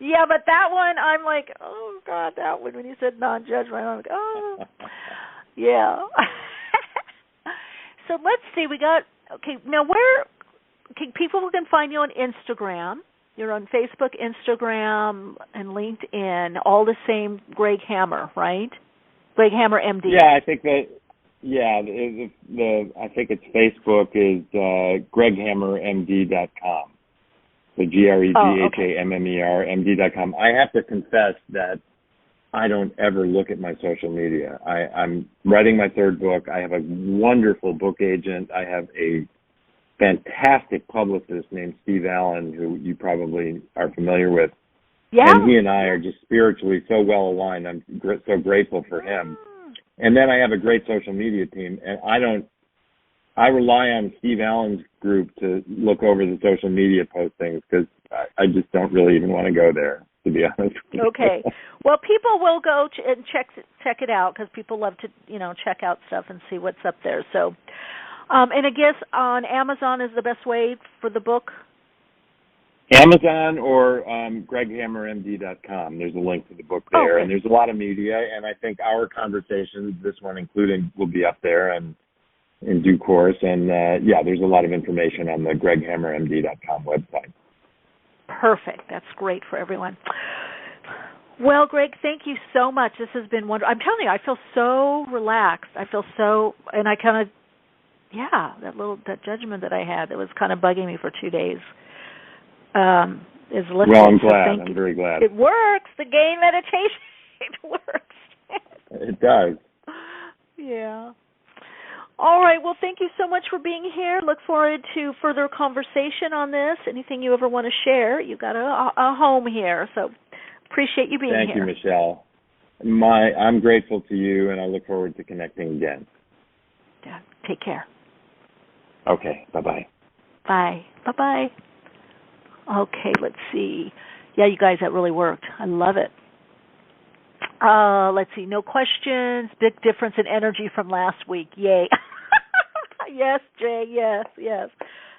Yeah, but that one, I'm like, oh, God, that one, when you said non-judgment, I'm like, oh, yeah. So let's see, now people can find you on Instagram. You're on Facebook, Instagram, and LinkedIn, all the same Greg Hammer, right? Greg Hammer, MD. Yeah, I think that, I think it's Facebook is greghammermd.com. So GREGHAMMER, MD.com. I have to confess that I don't ever look at my social media. I'm writing my third book. I have a wonderful book agent. I have a fantastic publicist named Steve Allen, who you probably are familiar with. Yeah. And he and I are just spiritually so well aligned. I'm so grateful for him. And then I have a great social media team, and I rely on Steve Allen's group to look over the social media postings because I just don't really even want to go there, to be honest. Okay. Well, people will go and check it out because people love to, you know, check out stuff and see what's up there. So, and I guess on Amazon is the best way for the book? Amazon or greghammermd.com. There's a link to the book there. Okay. And there's a lot of media, and I think our conversations, this one including, will be up there and in due course, and there's a lot of information on the greghammermd.com website. Perfect. That's great for everyone. Well, Greg, thank you so much. This has been wonderful. I'm telling you, I feel so relaxed. And I kind of, that judgment that I had that was kind of bugging me for 2 days is lifted. Well, I'm glad. I'm very glad. It works. The gain meditation, it works. It does. Yeah. All right. Well, thank you so much for being here. Look forward to further conversation on this. Anything you ever want to share, you got a home here. So appreciate you being here. Thank you, Michele. I'm grateful to you, and I look forward to connecting again. Yeah. Take care. Okay. Bye-bye. Bye. Bye-bye. Okay. Let's see. Yeah, you guys, that really worked. I love it. Let's see. No questions. Big difference in energy from last week. Yay. Yes, Jay. Yes.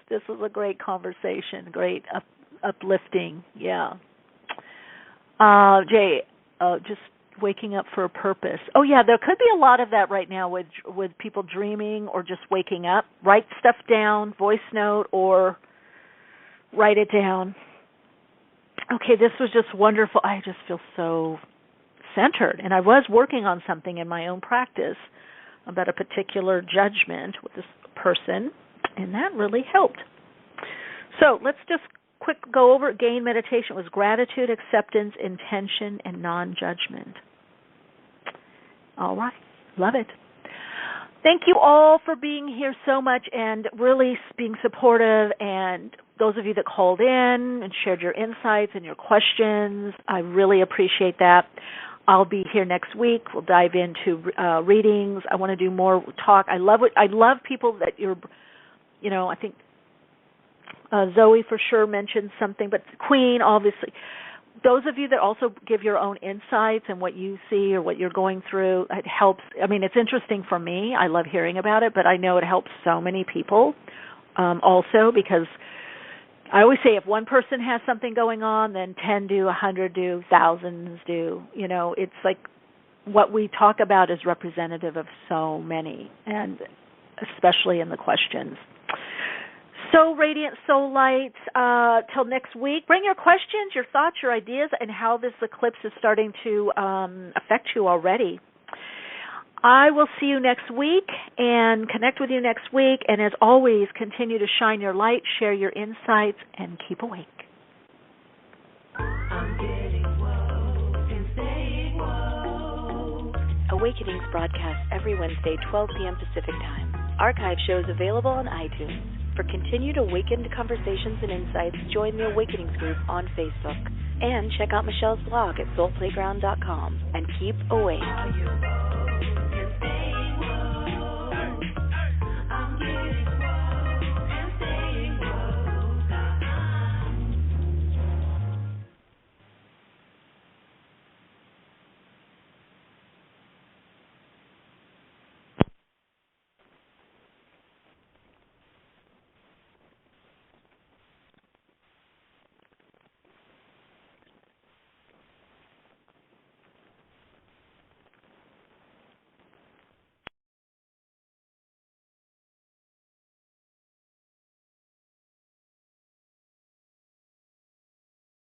This was a great conversation. Great uplifting. Yeah. Jay, just waking up for a purpose. Oh, yeah, there could be a lot of that right now with people dreaming or just waking up. Write stuff down, voice note, or write it down. Okay, this was just wonderful. I just feel so centered. And I was working on something in my own practice about a particular judgment with this person, and that really helped. So let's just quick go over it. Gain meditation. It was gratitude, acceptance, intention, and non-judgment. All right. Love it. Thank you all for being here so much and really being supportive, and those of you that called in and shared your insights and your questions. I really appreciate that. I'll be here next week. We'll dive into readings. I want to do more talk. I love people that I think Zoe for sure mentioned something, but Queen, obviously. Those of you that also give your own insights and what you see or what you're going through, it helps. I mean, it's interesting for me. I love hearing about it, but I know it helps so many people also, because I always say if one person has something going on, then 10 do, 100 do, thousands do. You know, it's like what we talk about is representative of so many, and especially in the questions. So radiant, so light. Till next week. Bring your questions, your thoughts, your ideas, and how this eclipse is starting to affect you already. I will see you next week and connect with you next week. And as always, continue to shine your light, share your insights, and keep awake. Awakenings broadcasts every Wednesday, 12 p.m. Pacific Time. Archive shows available on iTunes. For continued awakened conversations and insights, join the Awakenings group on Facebook. And check out Michelle's blog at soulplayground.com. And keep awake.